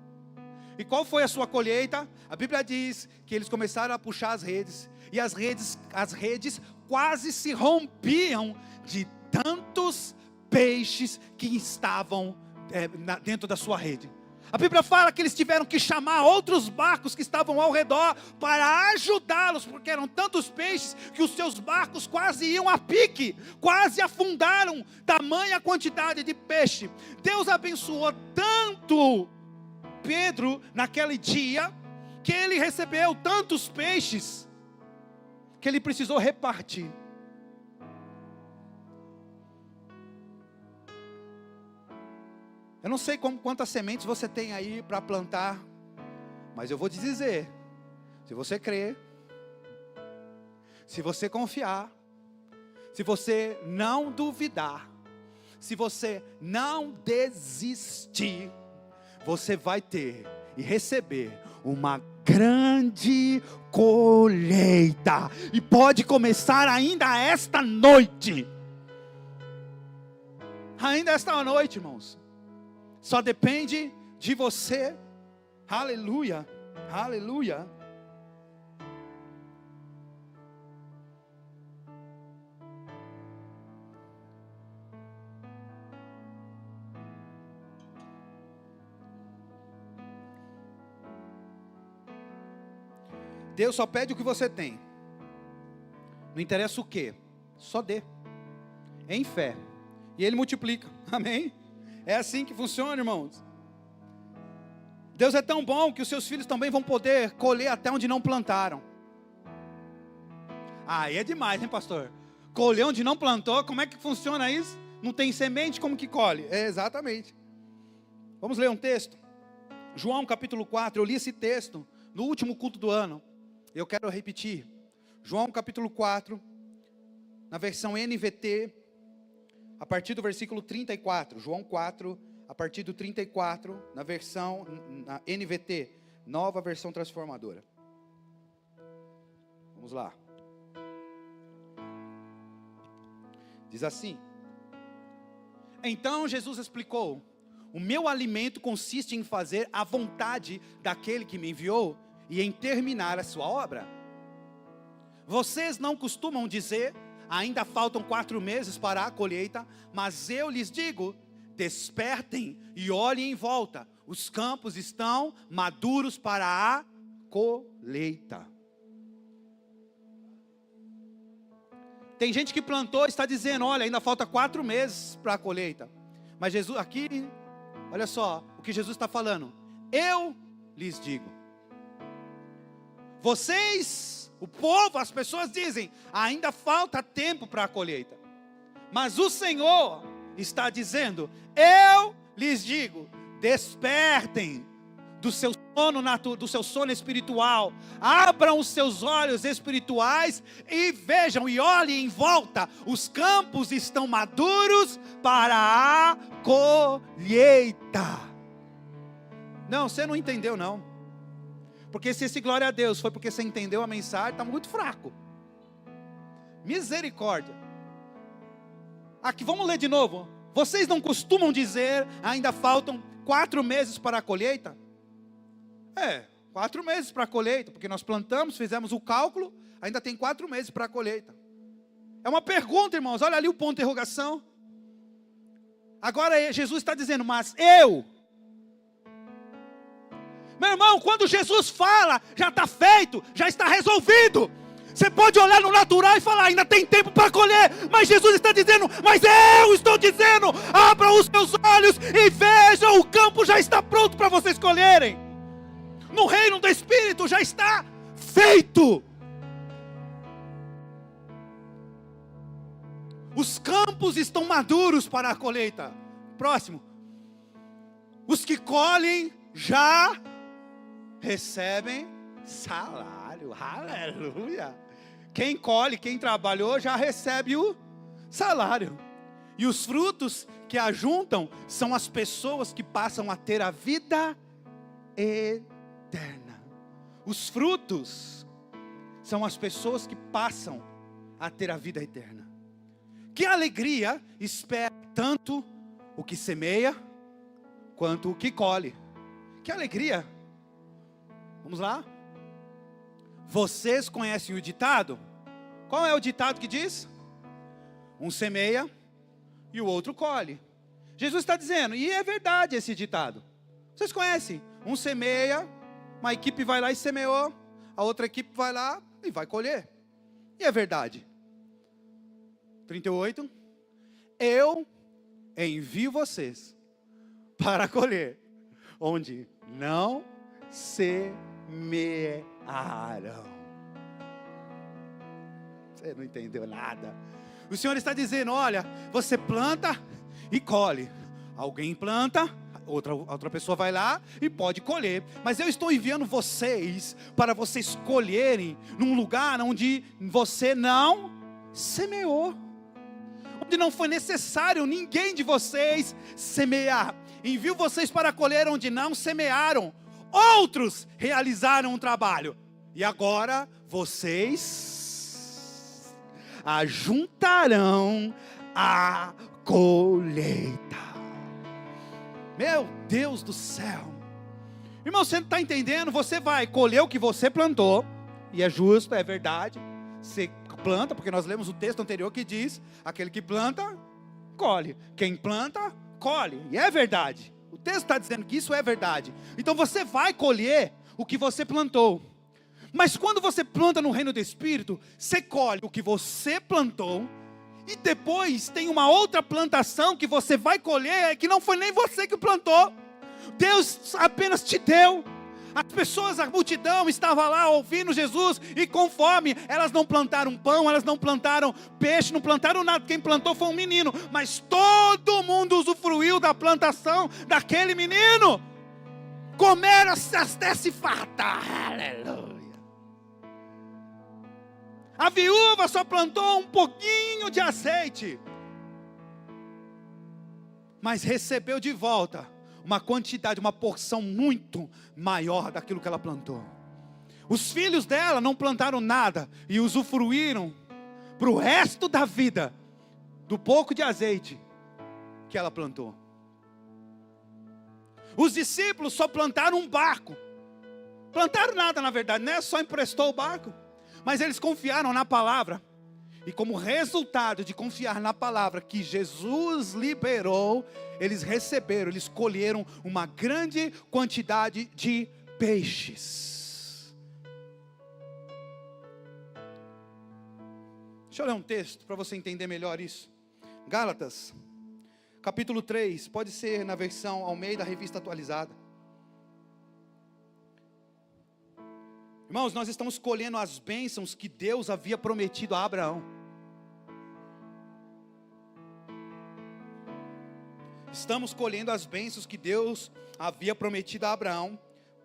E qual foi a sua colheita? A Bíblia diz que eles começaram a puxar as redes. E as redes quase se rompiam de tantos peixes que estavam dentro da sua rede. A Bíblia fala que eles tiveram que chamar outros barcos que estavam ao redor para ajudá-los, porque eram tantos peixes que os seus barcos quase iam a pique, quase afundaram, tamanha quantidade de peixe. Deus abençoou tanto Pedro naquele dia, que ele recebeu tantos peixes, que ele precisou repartir. Eu não sei quantas sementes você tem aí para plantar, mas eu vou te dizer, se você crer, se você confiar, se você não duvidar, se você não desistir, você vai ter e receber uma grande colheita, e pode começar ainda esta noite, irmãos. Só depende de você. Aleluia, aleluia. Deus só pede o que você tem. Não interessa o que, só dê. Em fé. E Ele multiplica. Amém? É assim que funciona, irmãos. Deus é tão bom que os seus filhos também vão poder colher até onde não plantaram. Aí é demais, hein, pastor? Colher onde não plantou, como é que funciona isso? Não tem semente, como que colhe? É, exatamente. Vamos ler um texto. João capítulo 4, eu li esse texto no último culto do ano. Eu quero repetir. João capítulo 4, na versão NVT, a partir do versículo 34, João 4, a partir do 34, na versão na NVT, nova versão transformadora. Vamos lá. Diz assim: Então Jesus explicou: o meu alimento consiste em fazer a vontade daquele que me enviou e em terminar a sua obra. Vocês não costumam dizer: ainda faltam 4 meses para a colheita, mas eu lhes digo: despertem e olhem em volta, os campos estão maduros para a colheita. Tem gente que plantou e está dizendo: olha, ainda falta 4 meses para a colheita. Mas Jesus aqui, olha só o que Jesus está falando: eu lhes digo. Vocês, o povo, as pessoas dizem: ainda falta tempo para a colheita. Mas o Senhor está dizendo: eu lhes digo, despertem do seu sono espiritual, abram os seus olhos espirituais e vejam e olhem em volta, os campos estão maduros para a colheita. Não, você não entendeu não. Porque se esse glória a Deus foi porque você entendeu a mensagem, está muito fraco. Misericórdia. Aqui, vamos ler de novo. Vocês não costumam dizer: ainda faltam 4 meses para a colheita? 4 meses para a colheita, porque nós plantamos, fizemos o cálculo, ainda tem 4 meses para a colheita. É uma pergunta, irmãos, olha ali o ponto de interrogação. Agora Jesus está dizendo: mas eu... Meu irmão, quando Jesus fala, já está feito, já está resolvido. Você pode olhar no natural e falar: ainda tem tempo para colher. Mas Jesus está dizendo: mas eu estou dizendo, abram os seus olhos e vejam, o campo já está pronto para vocês colherem. No reino do Espírito já está feito. Os campos estão maduros para a colheita. Próximo. Os que colhem já recebem salário. Aleluia. Quem colhe, quem trabalhou já recebe o salário. E os frutos que ajuntam são as pessoas que passam a ter a vida eterna. Os frutos são as pessoas que passam a ter a vida eterna. Que alegria espera tanto o que semeia quanto o que colhe. Que alegria. Vamos lá? Vocês conhecem o ditado? Qual é o ditado que diz? Um semeia e o outro colhe. Jesus está dizendo, e é verdade esse ditado. Vocês conhecem? Um semeia, uma equipe vai lá e semeou, a outra equipe vai lá e vai colher. E é verdade. 38. Eu envio vocês para colher onde não semearam. Você não entendeu nada. O Senhor está dizendo, olha, você planta e colhe. Alguém planta, outra pessoa vai lá e pode colher. Mas eu estou enviando vocês para vocês colherem num lugar onde você não semeou. Onde não foi necessário ninguém de vocês semear. Envio vocês para colher onde não semearam. Outros realizaram um trabalho. E agora vocês ajuntarão a colheita. Meu Deus do céu. Irmão, você não está entendendo? Você vai colher o que você plantou. E é justo, é verdade. Você planta, porque nós lemos o texto anterior que diz, aquele que planta, colhe. Quem planta, colhe. E é verdade. O texto está dizendo que isso é verdade. Então você vai colher o que você plantou. Mas quando você planta no reino do Espírito, você colhe o que você plantou. E depois tem uma outra plantação que você vai colher, que não foi nem você que plantou. Deus apenas te deu. As pessoas, a multidão estava lá ouvindo Jesus, e com fome, elas não plantaram pão, elas não plantaram peixe, não plantaram nada. Quem plantou foi um menino, mas todo mundo usufruiu da plantação daquele menino. Comeram até se fartar. Aleluia. A viúva só plantou um pouquinho de azeite, mas recebeu de volta uma quantidade, uma porção muito maior daquilo que ela plantou. Os filhos dela não plantaram nada e usufruíram para o resto da vida do pouco de azeite que ela plantou. Os discípulos só plantaram um barco. Plantaram nada, na verdade, né? Só emprestou o barco. Mas eles confiaram na palavra. E como resultado de confiar na palavra que Jesus liberou, eles receberam, eles colheram uma grande quantidade de peixes. Deixa eu ler um texto para você entender melhor isso. Gálatas, capítulo 3, pode ser na versão Almeida, Revista Atualizada. Irmãos, nós estamos colhendo as bênçãos que Deus havia prometido a Abraão. Estamos colhendo as bênçãos que Deus havia prometido a Abraão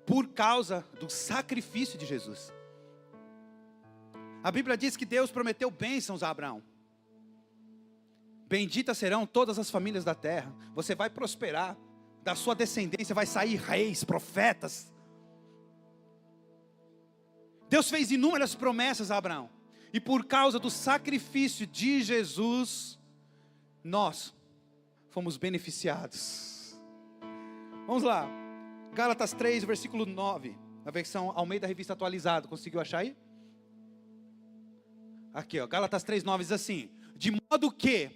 por causa do sacrifício de Jesus. A Bíblia diz que Deus prometeu bênçãos a Abraão. Benditas serão todas as famílias da terra. Você vai prosperar. Da sua descendência vai sair reis, profetas. Deus fez inúmeras promessas a Abraão. E por causa do sacrifício de Jesus, nós fomos beneficiados. Vamos lá. Gálatas 3, versículo 9. Na versão Almeida, Revista Atualizada. Conseguiu achar aí? Aqui, ó. Gálatas 3, 9 diz assim: de modo que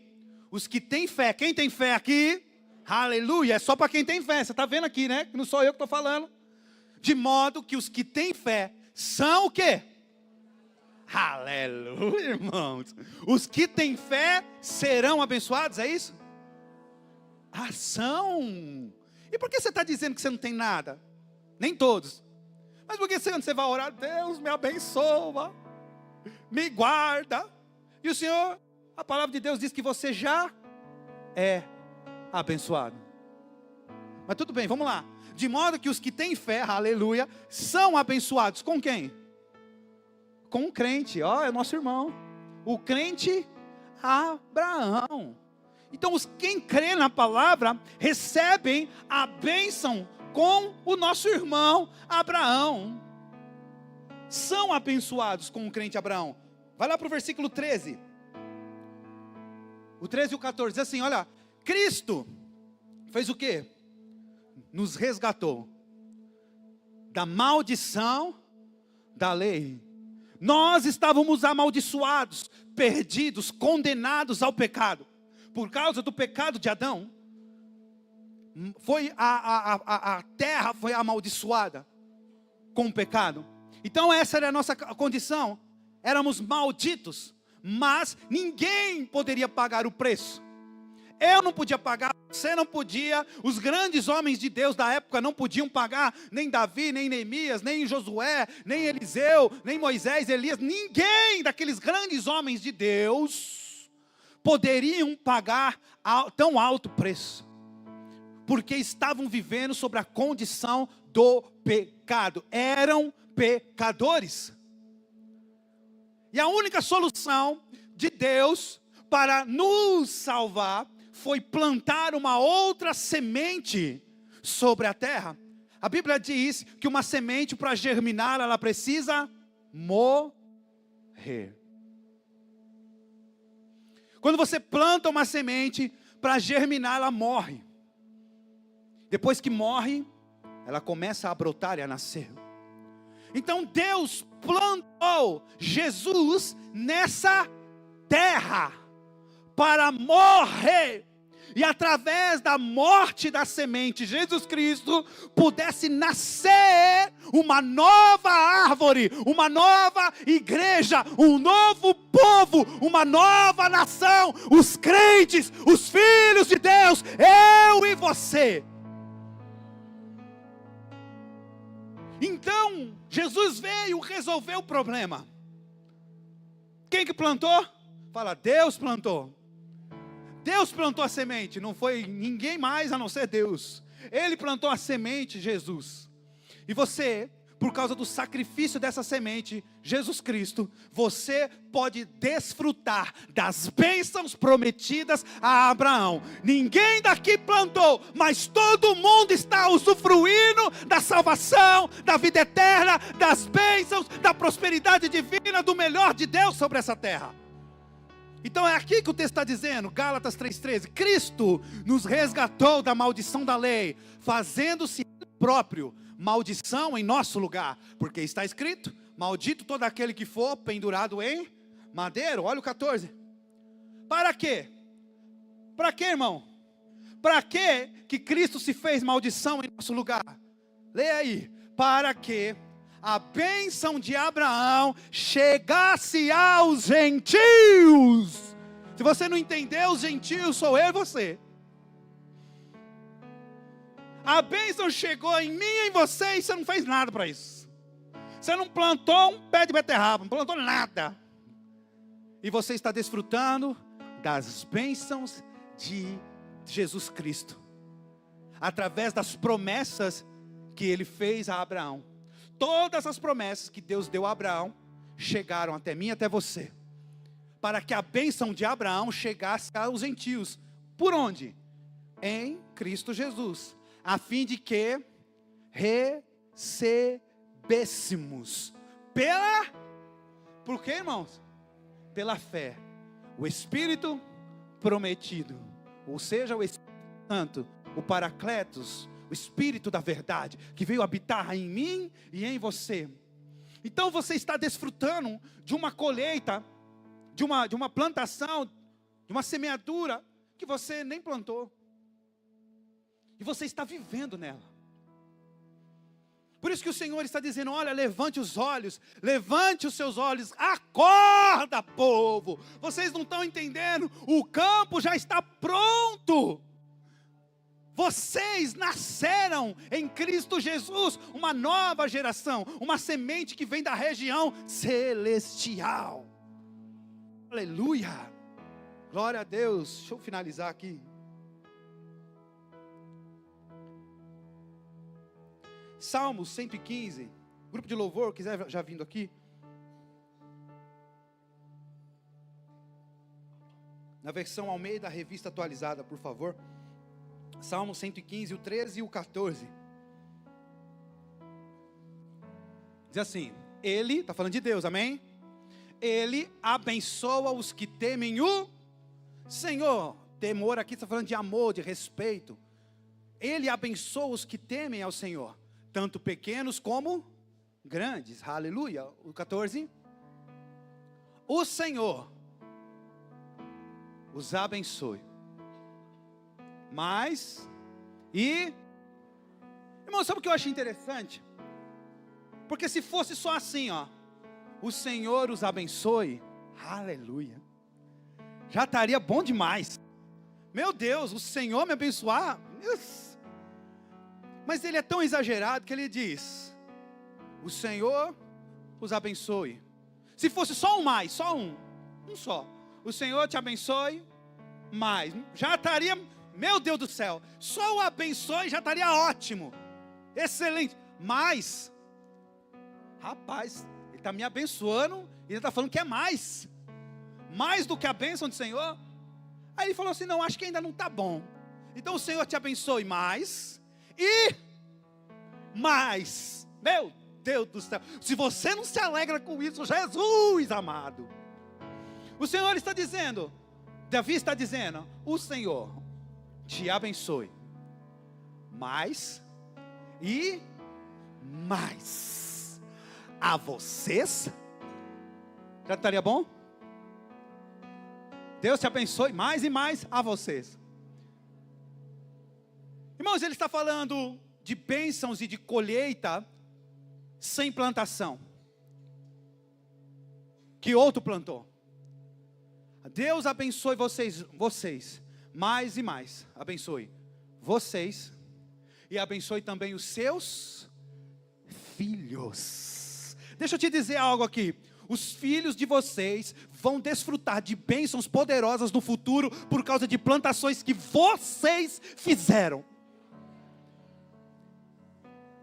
os que têm fé. Quem tem fé aqui? Aleluia. É só para quem tem fé. Você está vendo aqui, né? Não sou eu que estou falando. De modo que os que têm fé são o quê? Aleluia, irmãos. Os que têm fé serão abençoados, é isso? Ah, são. E por que você está dizendo que você não tem nada? Nem todos. Mas por que você vai orar? Deus me abençoa, me guarda. E o Senhor, a palavra de Deus diz que você já é abençoado. Mas tudo bem, vamos lá. De modo que os que têm fé, aleluia, são abençoados. Com quem? Com o crente, ó, é o nosso irmão. O crente Abraão. Então, quem crê na palavra, recebem a bênção com o nosso irmão Abraão. São abençoados com o crente Abraão. Vai lá para o versículo 13. O 13 e o 14, diz assim, olha, Cristo fez o quê? Nos resgatou da maldição da lei. Nós estávamos amaldiçoados, perdidos, condenados ao pecado. Por causa do pecado de Adão, foi a terra foi amaldiçoada com o pecado. Então essa era a nossa condição. Éramos malditos, mas ninguém poderia pagar o preço. Eu não podia pagar, você não podia, os grandes homens de Deus da época não podiam pagar, nem Davi, nem Neemias, nem Josué, nem Eliseu, nem Moisés, Elias, ninguém daqueles grandes homens de Deus poderiam pagar tão alto preço, porque estavam vivendo sobre a condição do pecado, eram pecadores. E a única solução de Deus para nos salvar foi plantar uma outra semente sobre a terra. A Bíblia diz que uma semente, para germinar, ela precisa morrer. Quando você planta uma semente, para germinar, ela morre. Depois que morre, ela começa a brotar e a nascer. Então Deus plantou Jesus nessa terra para morrer, e através da morte da semente, Jesus Cristo pudesse nascer uma nova árvore, uma nova igreja, um novo povo, uma nova nação, os crentes, os filhos de Deus, eu e você. Então, Jesus veio resolver o problema. Quem que plantou? Fala, Deus plantou. Deus plantou a semente, não foi ninguém mais a não ser Deus. Ele plantou a semente, Jesus. E você, por causa do sacrifício dessa semente, Jesus Cristo, você pode desfrutar das bênçãos prometidas a Abraão. Ninguém daqui plantou, mas todo mundo está usufruindo da salvação, da vida eterna, das bênçãos, da prosperidade divina, do melhor de Deus sobre essa terra. Então é aqui que o texto está dizendo, Gálatas 3,13, Cristo nos resgatou da maldição da lei, fazendo-se Ele próprio maldição em nosso lugar, porque está escrito, maldito todo aquele que for pendurado em madeiro. Olha o 14, para quê? Para quê, irmão? Para quê que Cristo se fez maldição em nosso lugar? Leia aí, para que a bênção de Abraão chegasse aos gentios. Se você não entendeu, os gentios sou eu e você. A bênção chegou em mim e em você, e você não fez nada para isso. Você não plantou um pé de beterraba, não plantou nada. E você está desfrutando das bênçãos de Jesus Cristo, através das promessas que Ele fez a Abraão. Todas as promessas que Deus deu a Abraão chegaram até mim e até você, para que a bênção de Abraão chegasse aos gentios. Por onde? Em Cristo Jesus, a fim de que recebêssemos por quê, irmãos? Pela fé, o Espírito prometido, ou seja, o Espírito Santo, o Paracletos, o Espírito da verdade, que veio habitar em mim e em você. Então você está desfrutando de uma colheita, de uma plantação, de uma semeadura, que você nem plantou, e você está vivendo nela. Por isso que o Senhor está dizendo, olha, levante os olhos, levante os seus olhos, acorda, povo. Vocês não estão entendendo, o campo já está pronto. Vocês nasceram em Cristo Jesus, uma nova geração, uma semente que vem da região celestial. Aleluia, glória a Deus. Deixa eu finalizar aqui. Salmos 115, grupo de louvor, quiser já vindo aqui. na versão Almeida, revista atualizada, por favor. Salmo 115, o 13 e o 14. Diz assim: Ele, está falando de Deus, amém? Ele abençoa os que temem o Senhor. Temor aqui está falando de amor, de respeito. Ele abençoa os que temem ao Senhor, tanto pequenos como grandes. Aleluia. O 14. O Senhor os abençoe. Mas, irmão, sabe o que eu achei interessante? Porque se fosse só assim, ó, o Senhor os abençoe, aleluia, já estaria bom demais. Meu Deus, o Senhor me abençoar, mas ele é tão exagerado que ele diz: o Senhor os abençoe. Se fosse só um mais, só um só, o Senhor te abençoe mais, já estaria, meu Deus do céu, só o abençoe já estaria ótimo, excelente. Mas, rapaz, ele está me abençoando e ele está falando que é mais do que a bênção do Senhor. Aí ele falou assim: não, acho que ainda não está bom. Então o Senhor te abençoe mais e mais. Meu Deus do céu, se você não se alegra com isso, Jesus amado, o Senhor está dizendo, Davi está dizendo: o Senhor te abençoe mais e mais a vocês. Já estaria bom? Deus te abençoe mais e mais a vocês. Irmãos, ele está falando de bênçãos e de colheita sem plantação, que outro plantou. Deus abençoe vocês mais e mais. Abençoe vocês e abençoe também os seus filhos. Deixa eu te dizer algo aqui: os filhos de vocês vão desfrutar de bênçãos poderosas no futuro por causa de plantações que vocês fizeram.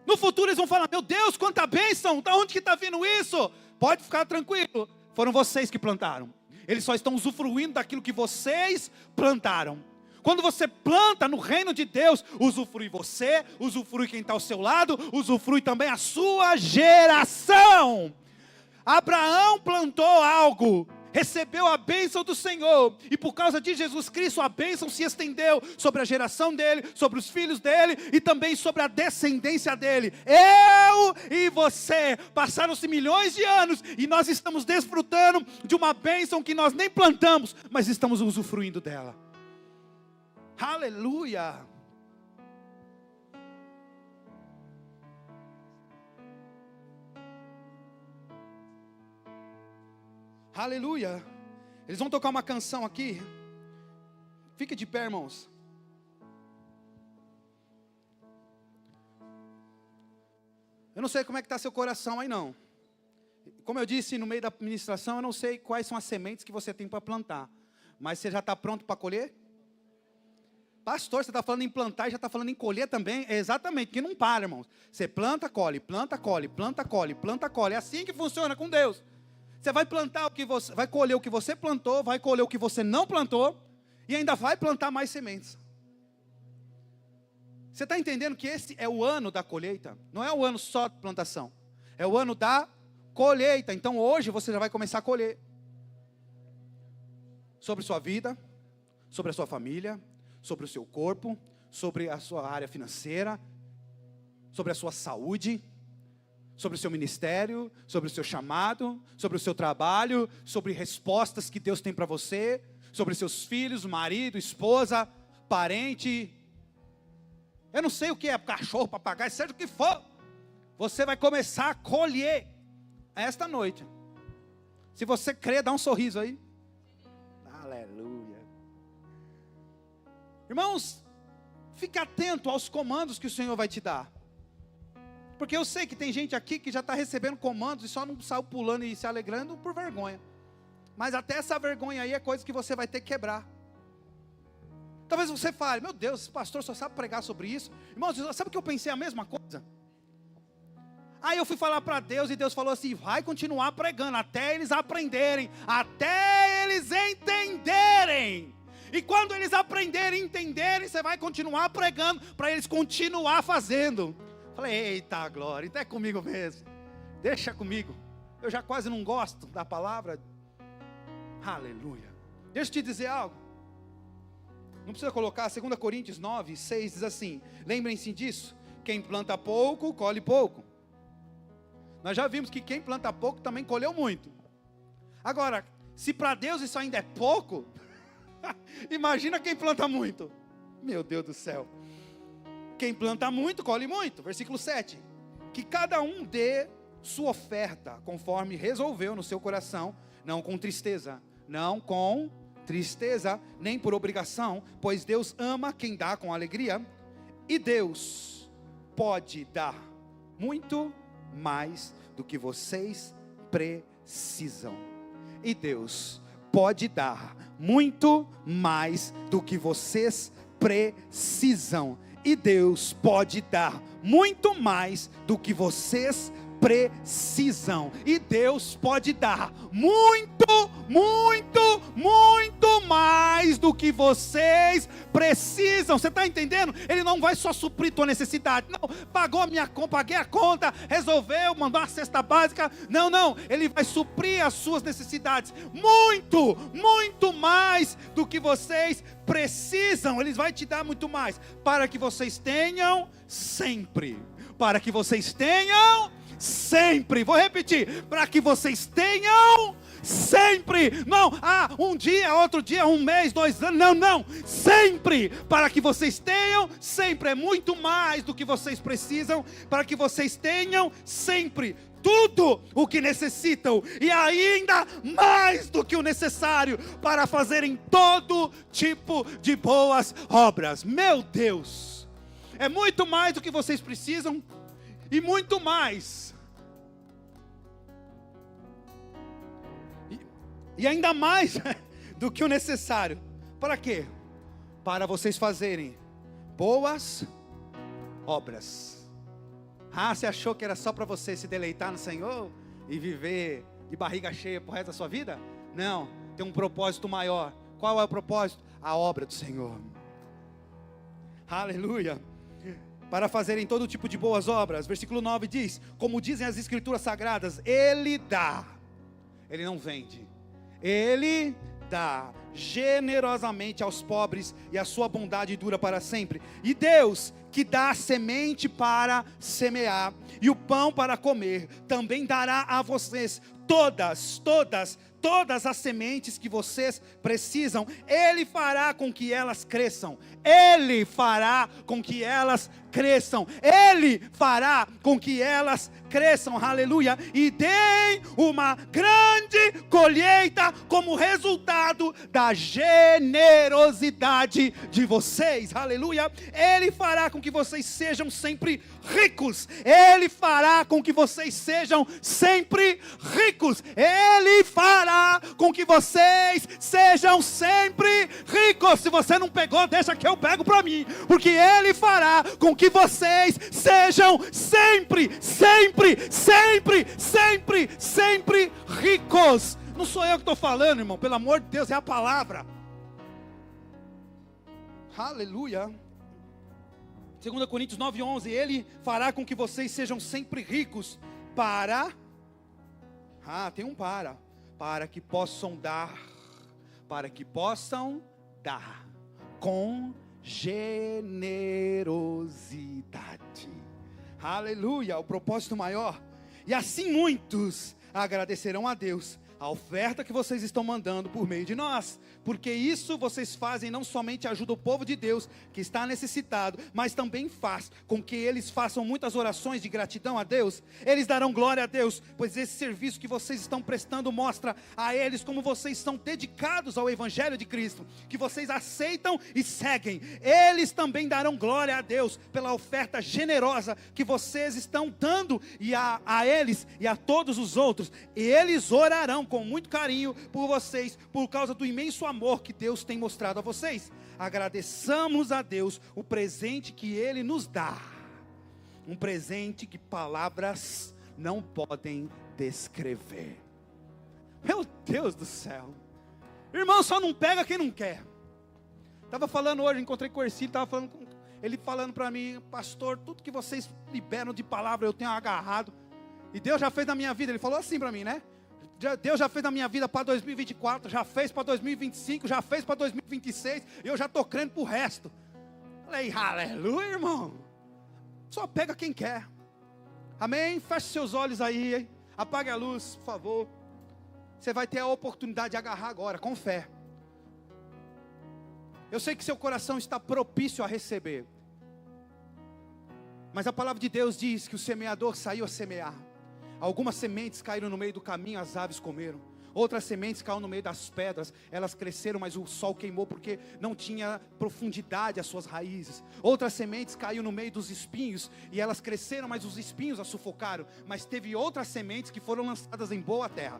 No futuro eles vão falar: meu Deus, quanta bênção, da onde que está vindo isso? Pode ficar tranquilo, foram vocês que plantaram. Eles só estão usufruindo daquilo que vocês plantaram. Quando você planta no reino de Deus, usufrui você, usufrui quem está ao seu lado, usufrui também a sua geração. Abraão plantou algo, recebeu a bênção do Senhor, e por causa de Jesus Cristo a bênção se estendeu sobre a geração dele, sobre os filhos dele e também sobre a descendência dele. Eu e você, passaram-se milhões de anos e nós estamos desfrutando de uma bênção que nós nem plantamos, mas estamos usufruindo dela. Aleluia. Aleluia. Eles vão tocar uma canção aqui. Fique de pé, irmãos. Eu não sei como é que está seu coração aí não. Como eu disse no meio da ministração, eu não sei quais são as sementes que você tem para plantar. Mas você já está pronto para colher? Pastor, você está falando em plantar e já está falando em colher também? É exatamente, que não para, irmãos. Você planta, colhe, planta, colhe, planta, colhe, planta, colhe. É assim que funciona com Deus. Você vai plantar o que você, vai colher o que você plantou, vai colher o que você não plantou e ainda vai plantar mais sementes. Você está entendendo que esse é o ano da colheita? Não é o ano só de plantação, é o ano da colheita. Então hoje você já vai começar a colher sobre sua vida, sobre a sua família, sobre o seu corpo, sobre a sua área financeira, sobre a sua saúde, sobre o seu ministério, sobre o seu chamado, sobre o seu trabalho, sobre respostas que Deus tem para você, sobre seus filhos, marido, esposa, parente. Eu não sei o que é, cachorro, papagaio, seja o que for. Você vai começar a colher esta noite. Se você crer, dá um sorriso aí. Aleluia. Irmãos, fique atento aos comandos que o Senhor vai te dar. Porque eu sei que tem gente aqui que já está recebendo comandos e só não saiu pulando e se alegrando por vergonha. Mas até essa vergonha aí é coisa que você vai ter que quebrar. Talvez você fale: meu Deus, esse pastor só sabe pregar sobre isso. Irmãos, sabe que eu pensei a mesma coisa? Aí eu fui falar para Deus e Deus falou assim: vai continuar pregando até eles aprenderem, até eles entenderem. E quando eles aprenderem e entenderem, você vai continuar pregando para eles continuar fazendo. Falei: eita glória, então é comigo mesmo, deixa comigo. Eu já quase não gosto da palavra. Aleluia. Deixa eu te dizer algo. Não precisa colocar, 2 Coríntios 9, 6 diz assim: lembrem-se disso, quem planta pouco, colhe pouco. Nós já vimos que quem planta pouco também colheu muito. Agora, se para Deus isso ainda é pouco, imagina quem planta muito. Meu Deus do céu. Quem planta muito, colhe muito. Versículo 7. Que cada um dê sua oferta, conforme resolveu no seu coração, não com tristeza, nem por obrigação, pois Deus ama quem dá com alegria, e Deus pode dar muito mais do que vocês precisam. E Deus pode dar muito mais do que vocês precisam. E Deus pode dar muito mais do que vocês precisam. E Deus pode dar muito, muito, muito mais do que vocês precisam. Você está entendendo? Ele não vai só suprir tua necessidade. Não, paguei a conta, resolveu, mandou uma cesta básica. Não, Ele vai suprir as suas necessidades. Muito, muito mais do que vocês precisam. Ele vai te dar muito mais, para que vocês tenham sempre. Para que vocês tenham sempre. Vou repetir: para que vocês tenham sempre. Não, um dia, outro dia, um mês, 2 anos. Não, sempre. Para que vocês tenham sempre. É muito mais do que vocês precisam, para que vocês tenham sempre tudo o que necessitam, e ainda mais do que o necessário, para fazerem todo tipo de boas obras. Meu Deus, é muito mais do que vocês precisam, e muito mais, e ainda mais do que o necessário. Para quê? Para vocês fazerem boas obras. Você achou que era só para você se deleitar no Senhor e viver de barriga cheia pro resto da sua vida? Não, tem um propósito maior. Qual é o propósito? A obra do Senhor. Aleluia. Para fazerem todo tipo de boas obras. Versículo 9 diz: como dizem as Escrituras Sagradas, Ele dá, Ele não vende, Ele dá generosamente aos pobres, e a sua bondade dura para sempre. E Deus, que dá a semente para semear e o pão para comer, também dará a vocês todas as sementes que vocês precisam. Ele fará com que elas cresçam. Ele fará com que elas cresçam. Ele fará com que elas cresçam. Aleluia. E deem uma grande colheita como resultado da generosidade de vocês. Aleluia. Ele fará com que vocês sejam sempre ricos. Ele fará com que vocês sejam sempre ricos. Ele fará com que vocês sejam sempre ricos. Se você não pegou, deixa que eu pego para mim, porque Ele fará com que vocês sejam sempre ricos. Não sou eu que estou falando, irmão, pelo amor de Deus, é a palavra. Aleluia. 2 Coríntios 9:11, Ele fará com que vocês sejam sempre ricos para que possam dar com generosidade. Aleluia, o propósito maior. E assim muitos agradecerão a Deus a oferta que vocês estão mandando por meio de nós, porque isso vocês fazem não somente ajuda o povo de Deus que está necessitado, mas também faz com que eles façam muitas orações de gratidão a Deus. Eles darão glória a Deus, pois esse serviço que vocês estão prestando mostra a eles como vocês são dedicados ao Evangelho de Cristo, que vocês aceitam e seguem. Eles também darão glória a Deus pela oferta generosa que vocês estão dando e a eles e a todos os outros. E eles orarão com muito carinho por vocês, por causa do imenso amor que Deus tem mostrado a vocês. Agradeçamos a Deus o presente que Ele nos dá. Um presente que palavras não podem descrever. Meu Deus do céu. Irmão, só não pega quem não quer. Estava falando hoje, encontrei com o Ercílio, estava falando com ele, falando para mim: pastor, tudo que vocês liberam de palavra eu tenho agarrado. E Deus já fez na minha vida. Ele falou assim para mim, né? Deus já fez na minha vida para 2024, já fez para 2025, já fez para 2026. E eu já estou crendo para o resto. Falei, aleluia, irmão. Só pega quem quer. Amém? Feche seus olhos aí, hein? Apague a luz, por favor. Você vai ter a oportunidade de agarrar agora, com fé. Eu sei que seu coração está propício a receber. Mas a palavra de Deus diz que o semeador saiu a semear. Algumas sementes caíram no meio do caminho, as aves comeram. Outras sementes caíram no meio das pedras, elas cresceram, mas o sol queimou porque não tinha profundidade as suas raízes. Outras sementes caíram no meio dos espinhos e elas cresceram, mas os espinhos as sufocaram. Mas teve outras sementes que foram lançadas em boa terra.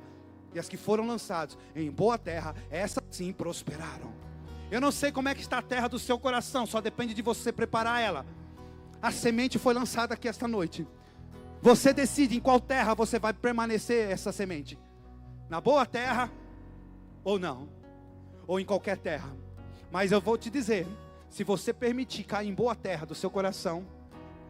E as que foram lançadas em boa terra, essas sim prosperaram. Eu não sei como é que está a terra do seu coração, só depende de você preparar ela. A semente foi lançada aqui esta noite. Você decide em qual terra você vai permanecer essa semente. Na boa terra ou não, ou em qualquer terra. Mas eu vou te dizer, se você permitir cair em boa terra do seu coração,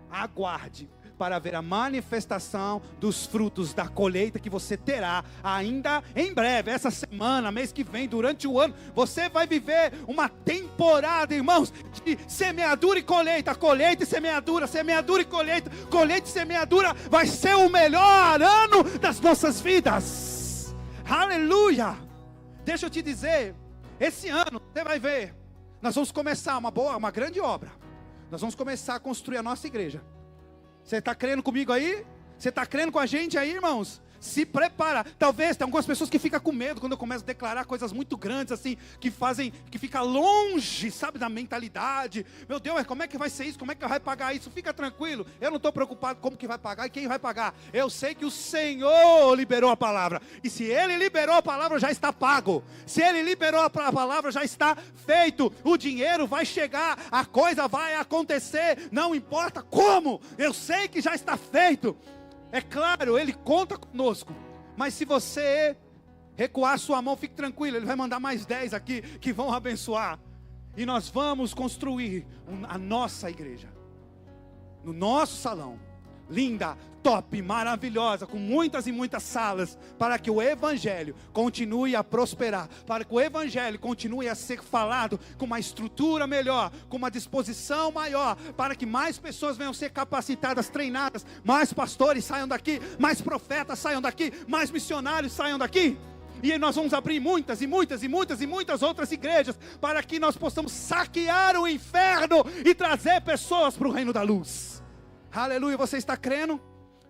aguarde para ver a manifestação dos frutos da colheita que você terá ainda em breve, essa semana, mês que vem, durante o ano. Você vai viver uma temporada, irmãos, de semeadura e colheita, colheita e semeadura, semeadura e colheita, colheita e semeadura. Vai ser o melhor ano das nossas vidas. Aleluia! Deixa eu te dizer, esse ano você vai ver, nós vamos começar uma grande obra. Nós vamos começar a construir a nossa igreja. Você está crendo comigo aí? Você está crendo com a gente aí, irmãos? Se prepara. Talvez tem algumas pessoas que ficam com medo quando eu começo a declarar coisas muito grandes assim, que fica longe, sabe, da mentalidade. Meu Deus, como é que vai ser isso? Como é que vai pagar isso? Fica tranquilo. Eu não estou preocupado como que vai pagar e quem vai pagar. Eu sei que o Senhor liberou a palavra. E se Ele liberou a palavra, já está pago. Se Ele liberou a palavra, já está feito. O dinheiro vai chegar, a coisa vai acontecer. Não importa como. Eu sei que já está feito. É claro, Ele conta conosco. Mas se você recuar sua mão, fique tranquilo. Ele vai mandar mais 10 aqui que vão abençoar. E nós vamos construir a nossa igreja. No nosso salão. Linda, top, maravilhosa, com muitas e muitas salas, para que o Evangelho continue a prosperar, para que o Evangelho continue a ser falado com uma estrutura melhor, com uma disposição maior, para que mais pessoas venham ser capacitadas, treinadas, mais pastores saiam daqui, mais profetas saiam daqui, mais missionários saiam daqui. E aí nós vamos abrir muitas e muitas e muitas e muitas outras igrejas, para que nós possamos saquear o inferno e trazer pessoas para o reino da luz. Aleluia, você está crendo?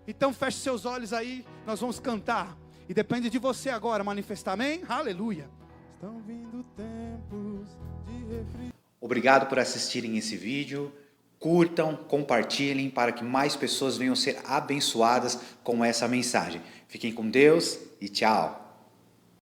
Então feche seus olhos aí, nós vamos cantar. E depende de você agora manifestar, amém? Aleluia. Estão vindo tempos de Obrigado por assistirem esse vídeo. Curtam, compartilhem para que mais pessoas venham ser abençoadas com essa mensagem. Fiquem com Deus e tchau.